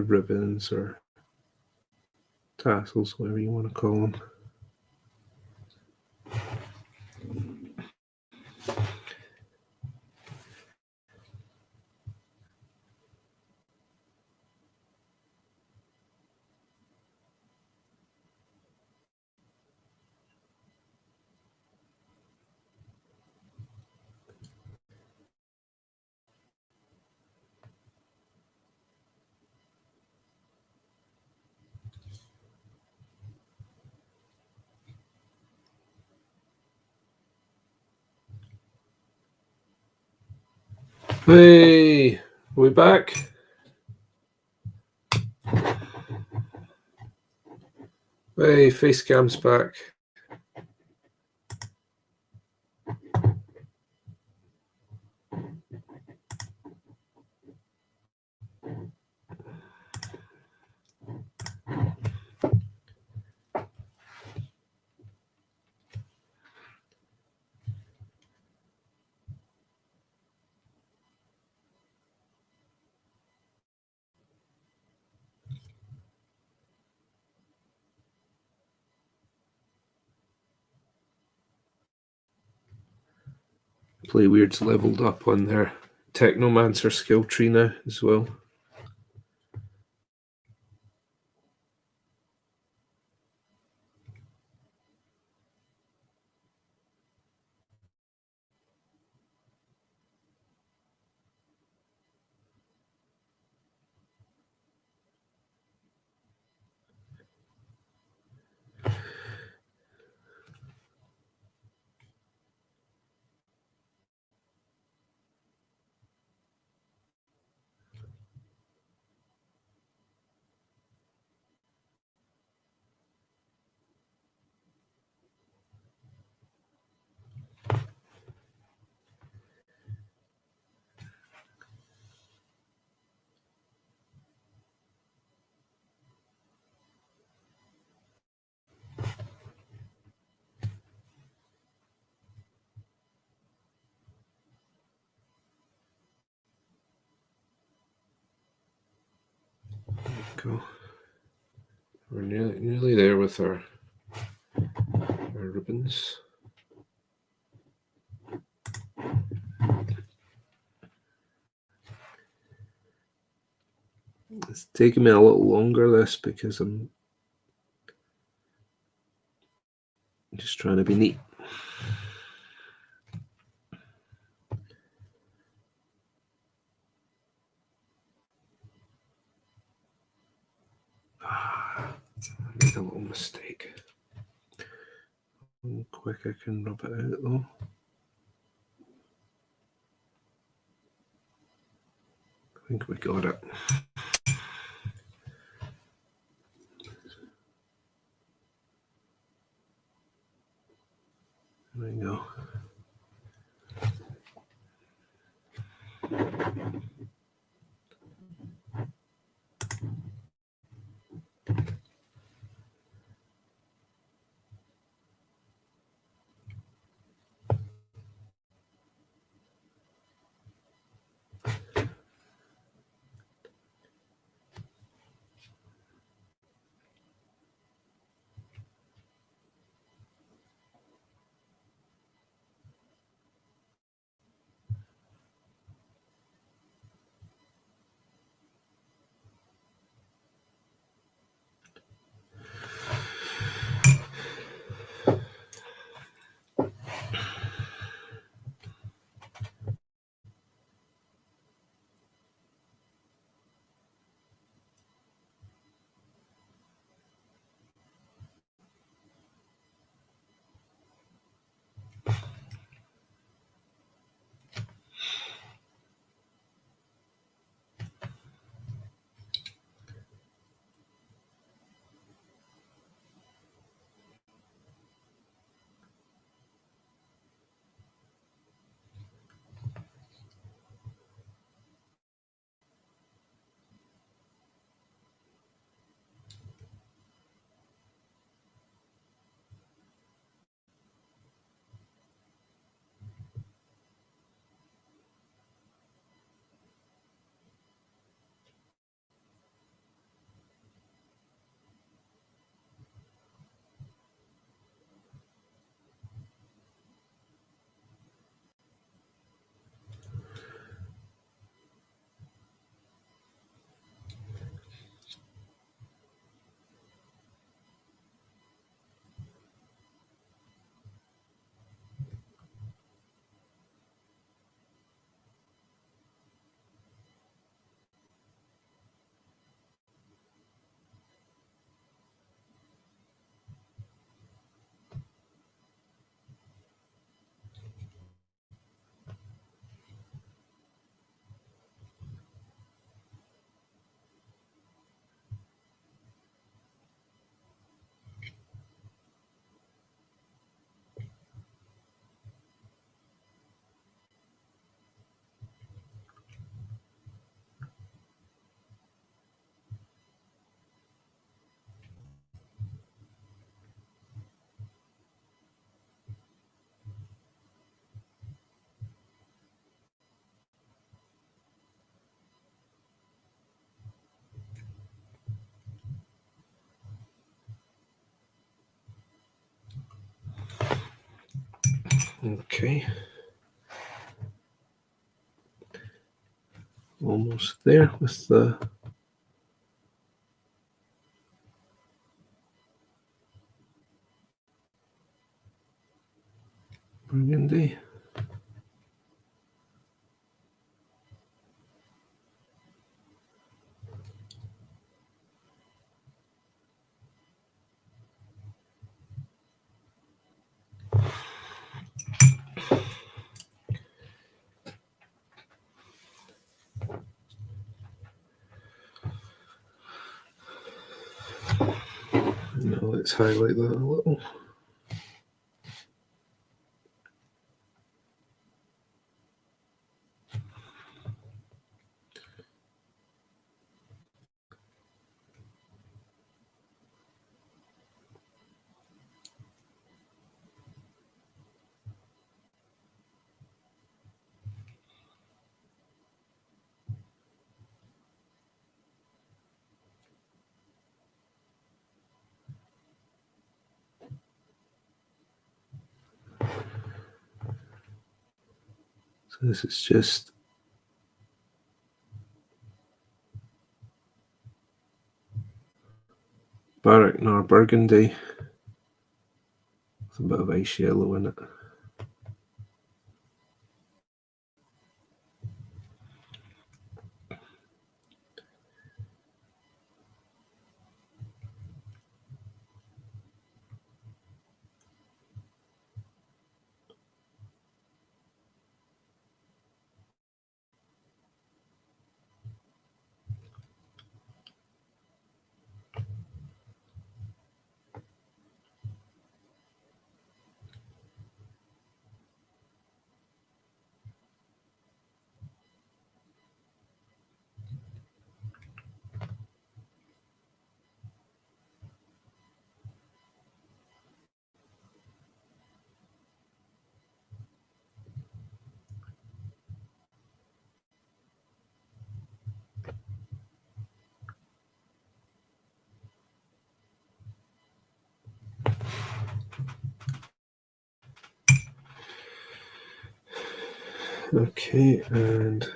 ribbons or tassels, whatever you want to call them. Hey, we back? Hey, Facecam's back. Play Wyrd's leveled up on their Technomancer skill tree now as well. Go. We're nearly there with our ribbons. It's taking me a little longer, this, because I'm just trying to be neat. I made a little mistake. How quick I can rub it out, though. I think we got it. There we go. Okay. Almost there with the burgundy. Now let's highlight that a little. So this is just Baraknar burgundy with a bit of ice yellow in it. Okay, and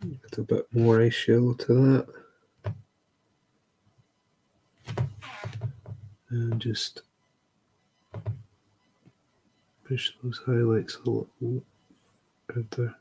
add a bit more ice yellow to that. And just push those highlights a little out there.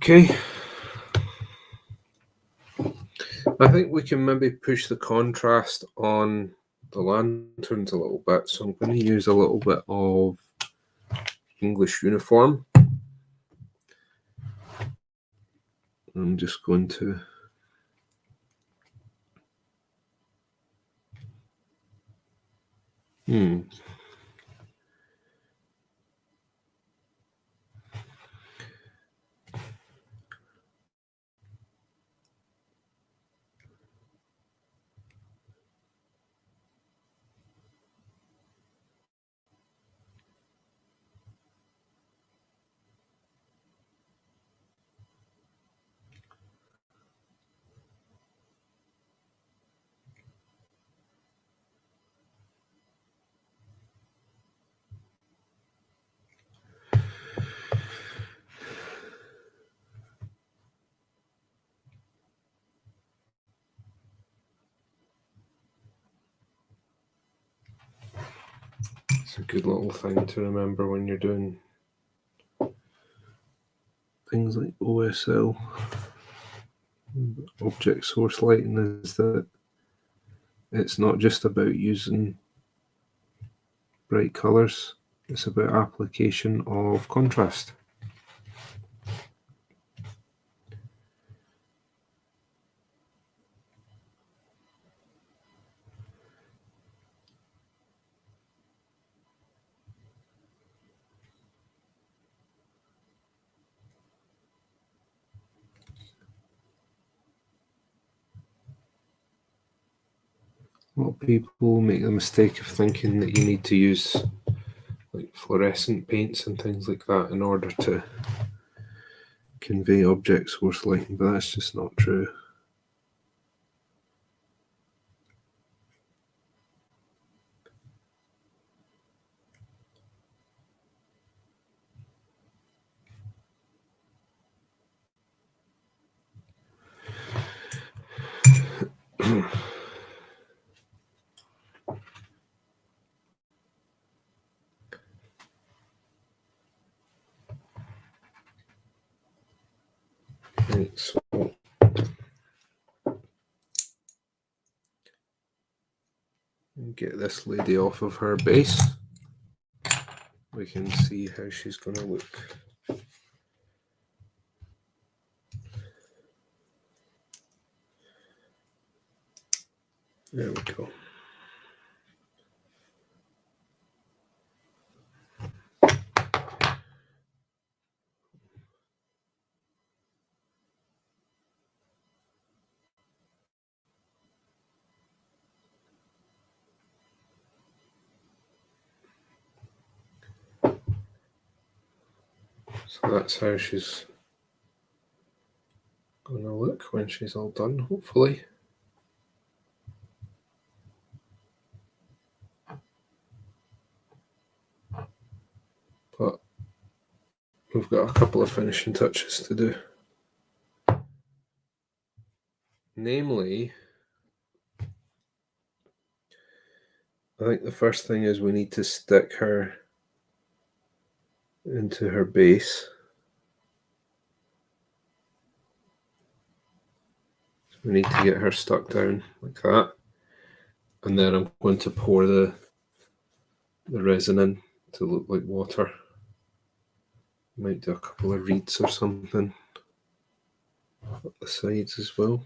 Okay. I think we can maybe push the contrast on the lanterns a little bit. So I'm going to use a little bit of English uniform. I'm just going to a good little thing to remember when you're doing things like OSL, object source lighting, is that it's not just about using bright colours, it's about application of contrast. A lot of people make the mistake of thinking that you need to use like fluorescent paints and things like that in order to convey object source lighting, but that's just not true. Right, so get this lady off of her base. We can see how she's going to look. There we go. So that's how she's going to look when she's all done, hopefully. But we've got a couple of finishing touches to do. Namely, I think the first thing is we need to stick her into her base. So we need to get her stuck down like that. And then I'm going to pour the resin in to look like water. Might do a couple of reeds or something up the sides as well.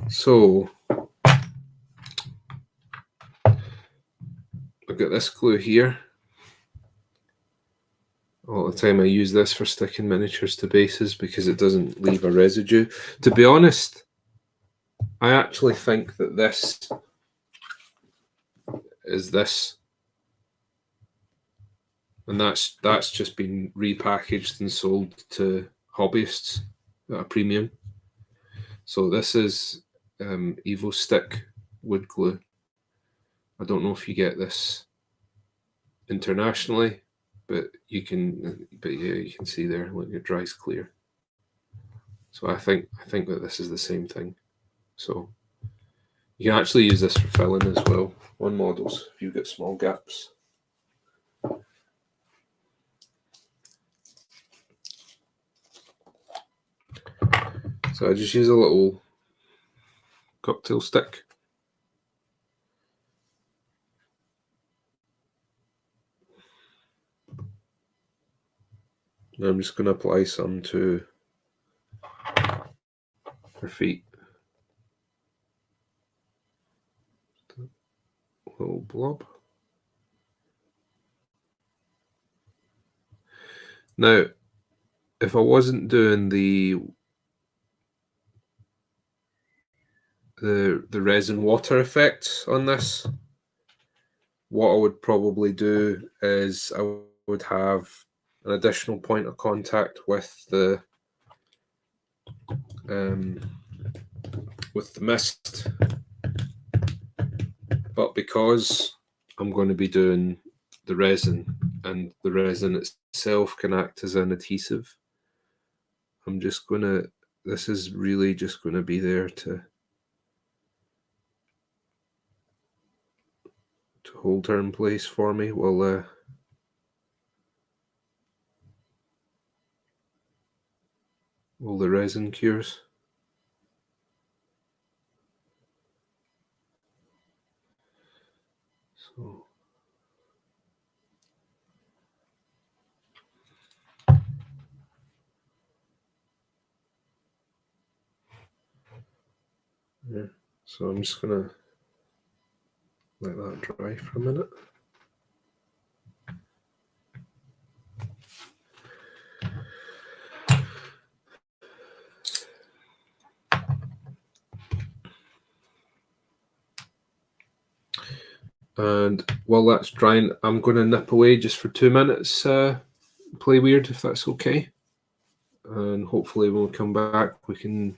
So I've got this glue here. All the time I use this for sticking miniatures to bases because it doesn't leave a residue. To be honest, I actually think that this is this. And that's just been repackaged and sold to hobbyists at a premium. So this is Evo Stick wood glue. I don't know if you get this internationally, but you can. But yeah, you can see there, look, it dries clear. So I think that this is the same thing. So you can actually use this for filling as well on models if you've got small gaps. So I just use a little cocktail stick. And I'm just going to apply some to her feet. A little blob. Now, if I wasn't doing the resin water effect on this, what I would probably do is I would have an additional point of contact with the mist, but because I'm going to be doing the resin and the resin itself can act as an adhesive. I'm just going to, this is really just going to be there to hold her in place for me while the resin cures. So yeah, so I'm just gonna let that dry for a minute. And while that's drying, I'm going to nip away just for 2 minutes, play Wyrd, if that's okay. And hopefully when we come back, we can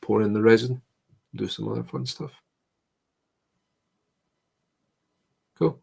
pour in the resin, do some other fun stuff. Cool.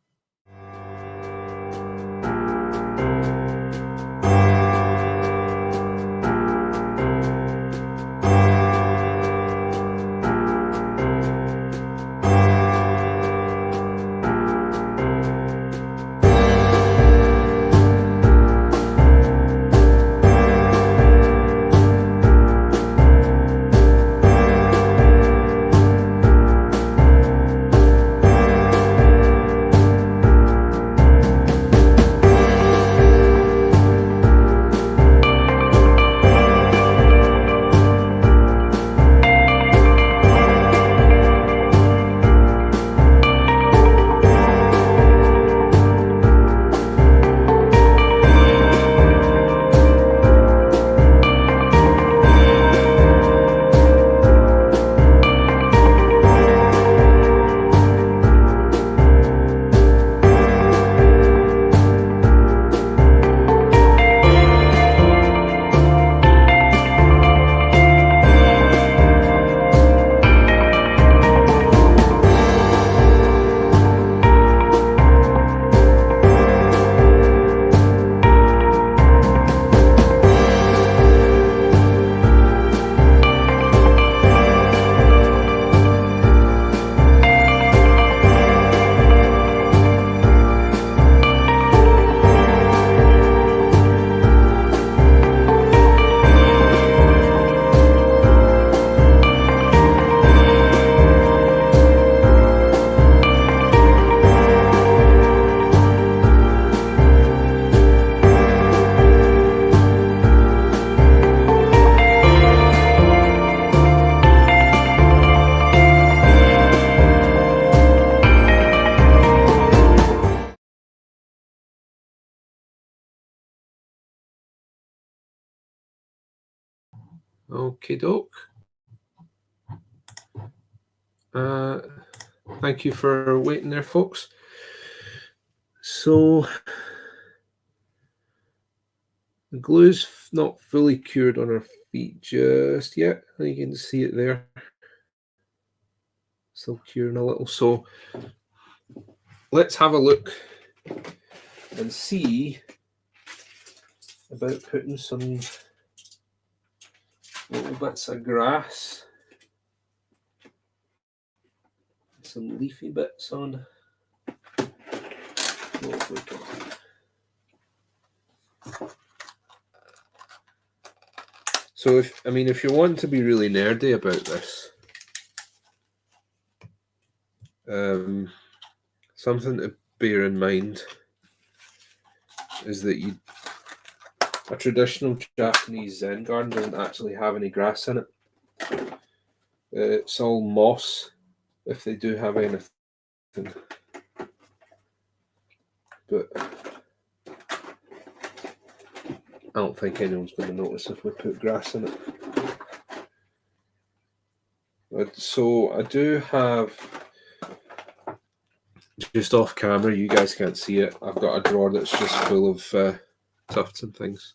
Okie doke. Thank you for waiting there, folks. So the glue's not fully cured on her feet just yet. You can see it there. Still curing a little. So let's have a look and see about putting some little bits of grass, some leafy bits on. What have we got? So if you want to be really nerdy about this, something to bear in mind is that a traditional Japanese Zen garden doesn't actually have any grass in it. It's all moss, if they do have anything. But I don't think anyone's going to notice if we put grass in it. So I do have, just off camera, you guys can't see it, I've got a drawer that's just full of tufts and things.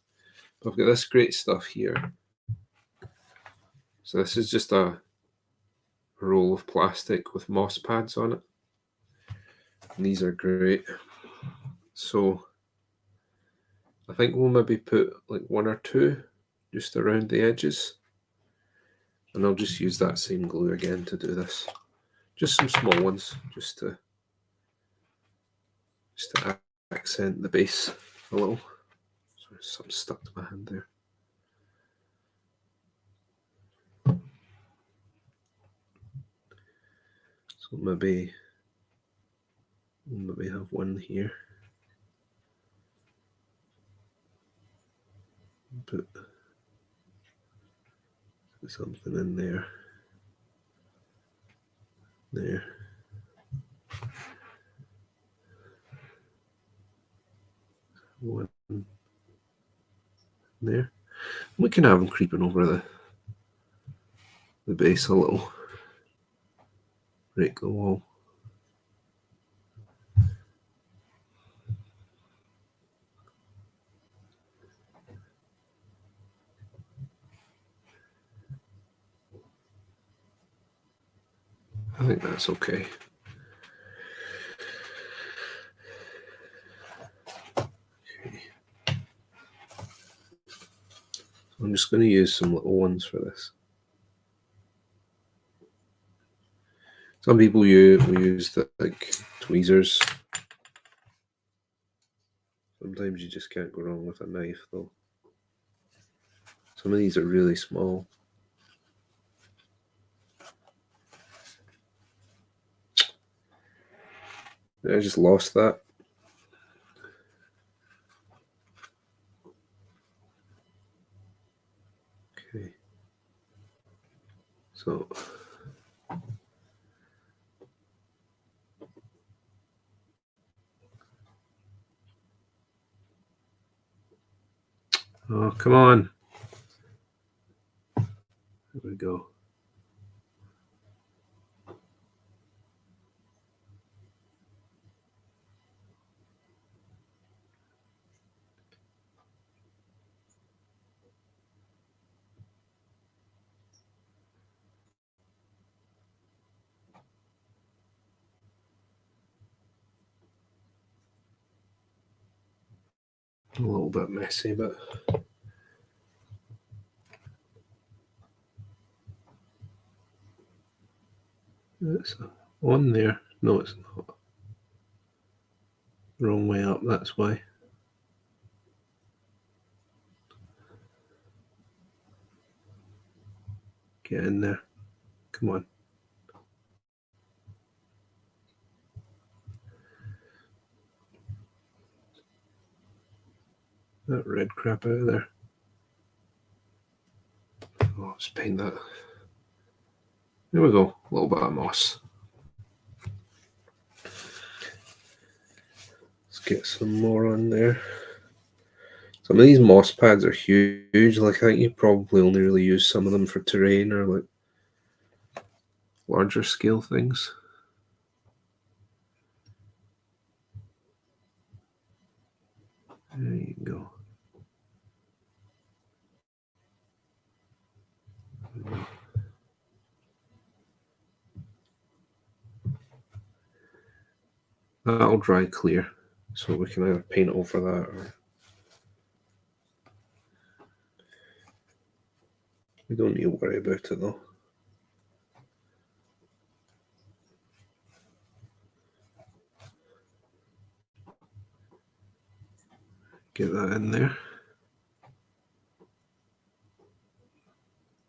But I've got this great stuff here. So this is just a roll of plastic with moss pads on it. And these are great. So I think we'll maybe put like 1 or 2 just around the edges. And I'll just use that same glue again to do this. Just some small ones, just to accent the base a little. Sorry, something stuck to my hand there. So maybe have one here. Put something in there. There. One there. We can have them creeping over the base a little. Break the wall. I think that's okay. So I'm just going to use some little ones for this. Some people will use the like tweezers. Sometimes you just can't go wrong with a knife though. Some of these are really small. I just lost that. Okay. So oh, come on. There we go. A little bit messy, but it's on there. No, it's not. Wrong way up, that's why. Get in there. Come on. That red crap out of there. Oh, let's paint that. There we go. A little bit of moss. Let's get some more on there. Some of these moss pads are huge. Like, I think you probably only really use some of them for terrain or like larger scale things. There you go. That'll dry clear, so we can either paint over that or we don't need to worry about it though. Get that in there.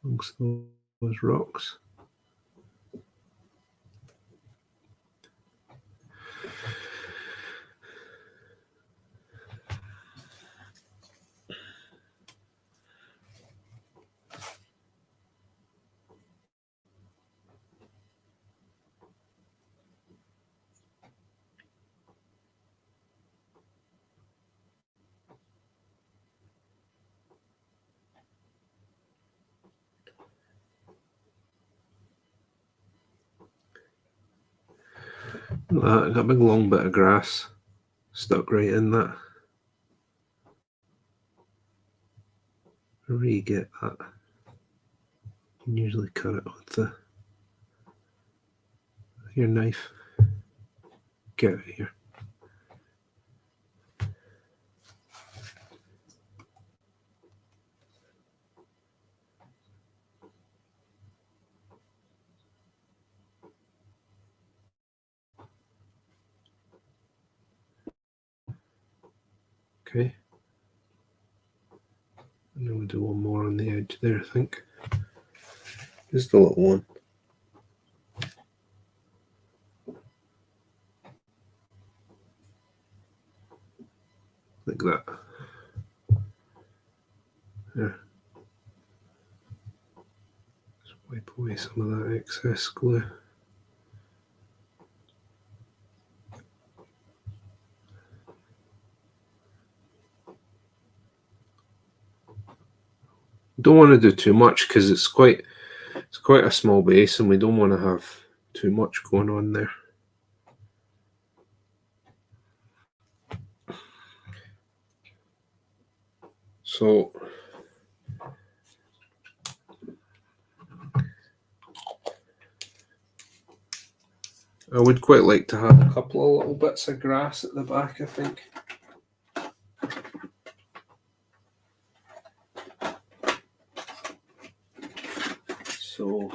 Amongst those rocks. Got a big long bit of grass stuck right in that. Where do you get that? You can usually cut it with your knife. Get out of here. Okay. And then we'll do one more on the edge there, I think. Just a little one. Like that. There. Just wipe away some of that excess glue. Don't want to do too much because it's quite a small base and we don't want to have too much going on there. So I would quite like to have a couple of little bits of grass at the back, I think. So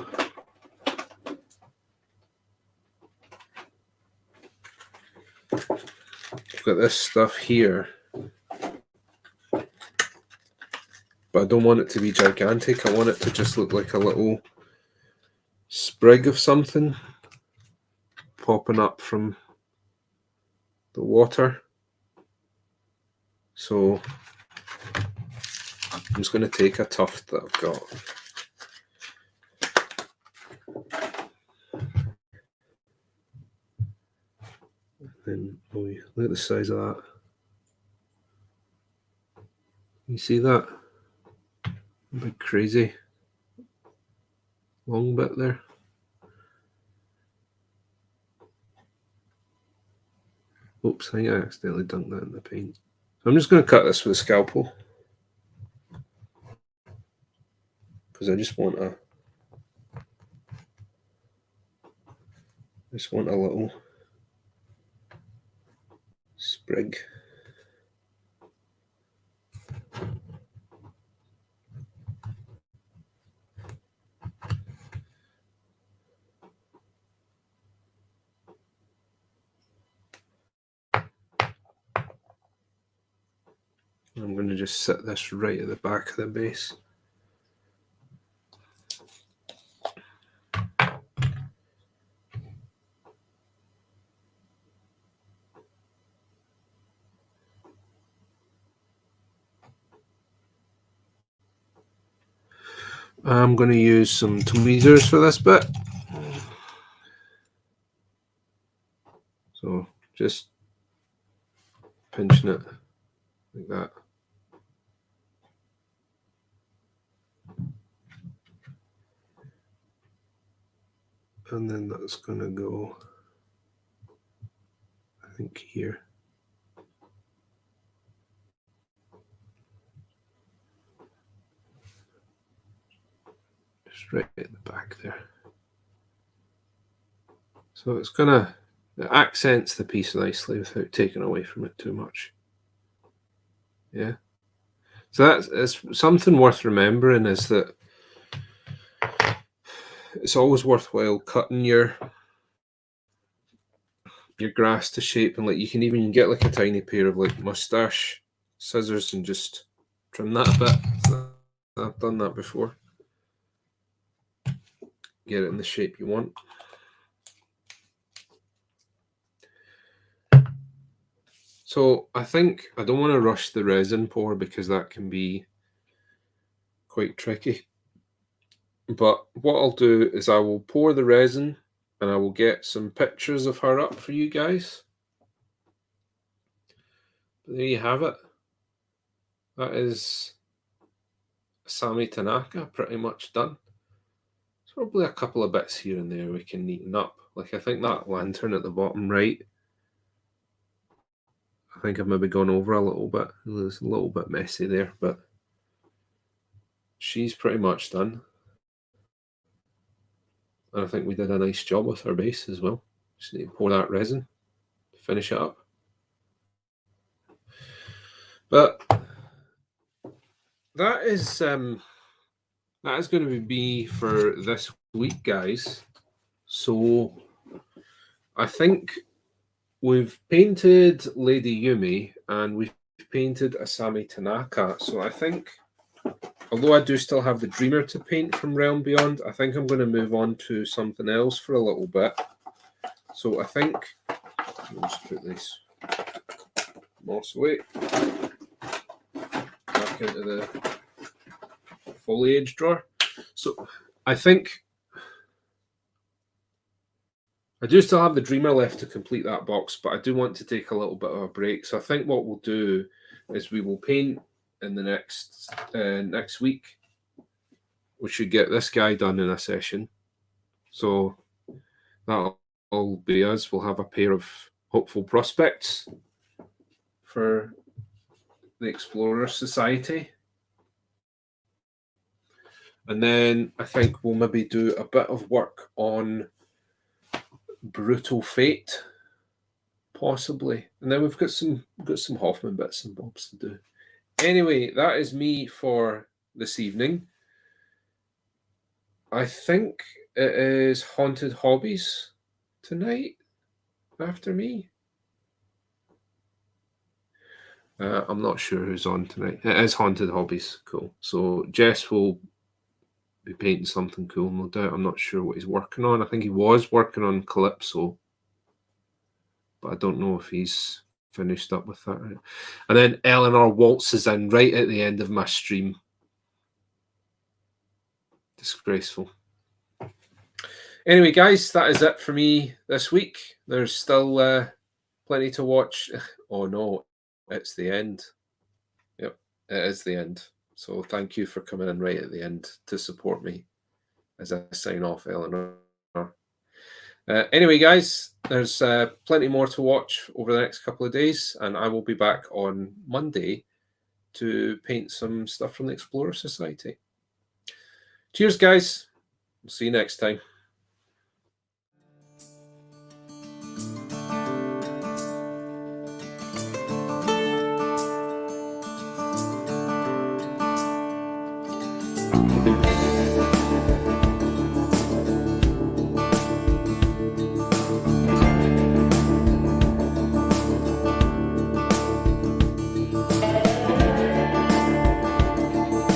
I've got this stuff here, but I don't want it to be gigantic. I want it to just look like a little sprig of something popping up from the water. So I'm just going to take a tuft that I've got. And look at the size of that. You see that? A big crazy long bit there. Oops, I think I accidentally dunked that in the paint. So I'm just going to cut this with a scalpel because I just want a little sprig. I'm going to just set this right at the back of the base. I'm going to use some tweezers for this bit. So just pinching it like that. And then that's going to go, I think, here. Just right at the back there. So it's going to, it accents the piece nicely without taking away from it too much. Yeah. So it's something worth remembering is that it's always worthwhile cutting your grass to shape, and like you can even get like a tiny pair of like mustache scissors and just trim that a bit. So I've done that before. Get it in the shape you want. So I think I don't want to rush the resin pour because that can be quite tricky. But what I'll do is I will pour the resin and I will get some pictures of her up for you guys. But there you have it. That is Asami Tanaka pretty much done. There's probably a couple of bits here and there we can neaten up. Like I think that lantern at the bottom right, I think I've maybe gone over a little bit. It's a little bit messy there, but she's pretty much done. And I think we did a nice job with our base as well. Just need to pour that resin to finish it up. But that is going to be for this week, guys. So I think we've painted Lady Yumi and we've painted Asami Tanaka. So I think, although I do still have the Dreamer to paint from Realm Beyond, I think I'm going to move on to something else for a little bit. So I think, I'll just put this moss away, back into the foliage drawer. So I think I do still have the Dreamer left to complete that box, but I do want to take a little bit of a break. So I think what we'll do is we will paint in the next week. We should get this guy done in a session. So that'll all be us. We'll have a pair of hopeful prospects for the Explorer Society. And then I think we'll maybe do a bit of work on Brutal Fate, possibly. And then we've got some Hoffman bits and bobs to do. Anyway, that is me for this evening. I think it is Haunted Hobbies tonight after me. I'm not sure who's on tonight. It is Haunted Hobbies. Cool. So Jess will be painting something cool, no doubt. I'm not sure what he's working on. I think he was working on Calypso, but I don't know if he's finished up with that. And then Eleanor waltzes in right at the end of my stream. Disgraceful. Anyway, guys, that is it for me this week. There's still plenty to watch. Oh no, it's the end. Yep, it is the end. So thank you for coming in right at the end to support me as I sign off, Eleanor. Anyway, guys, there's plenty more to watch over the next couple of days, and I will be back on Monday to paint some stuff from the Explorer Society. Cheers, guys. We'll see you next time.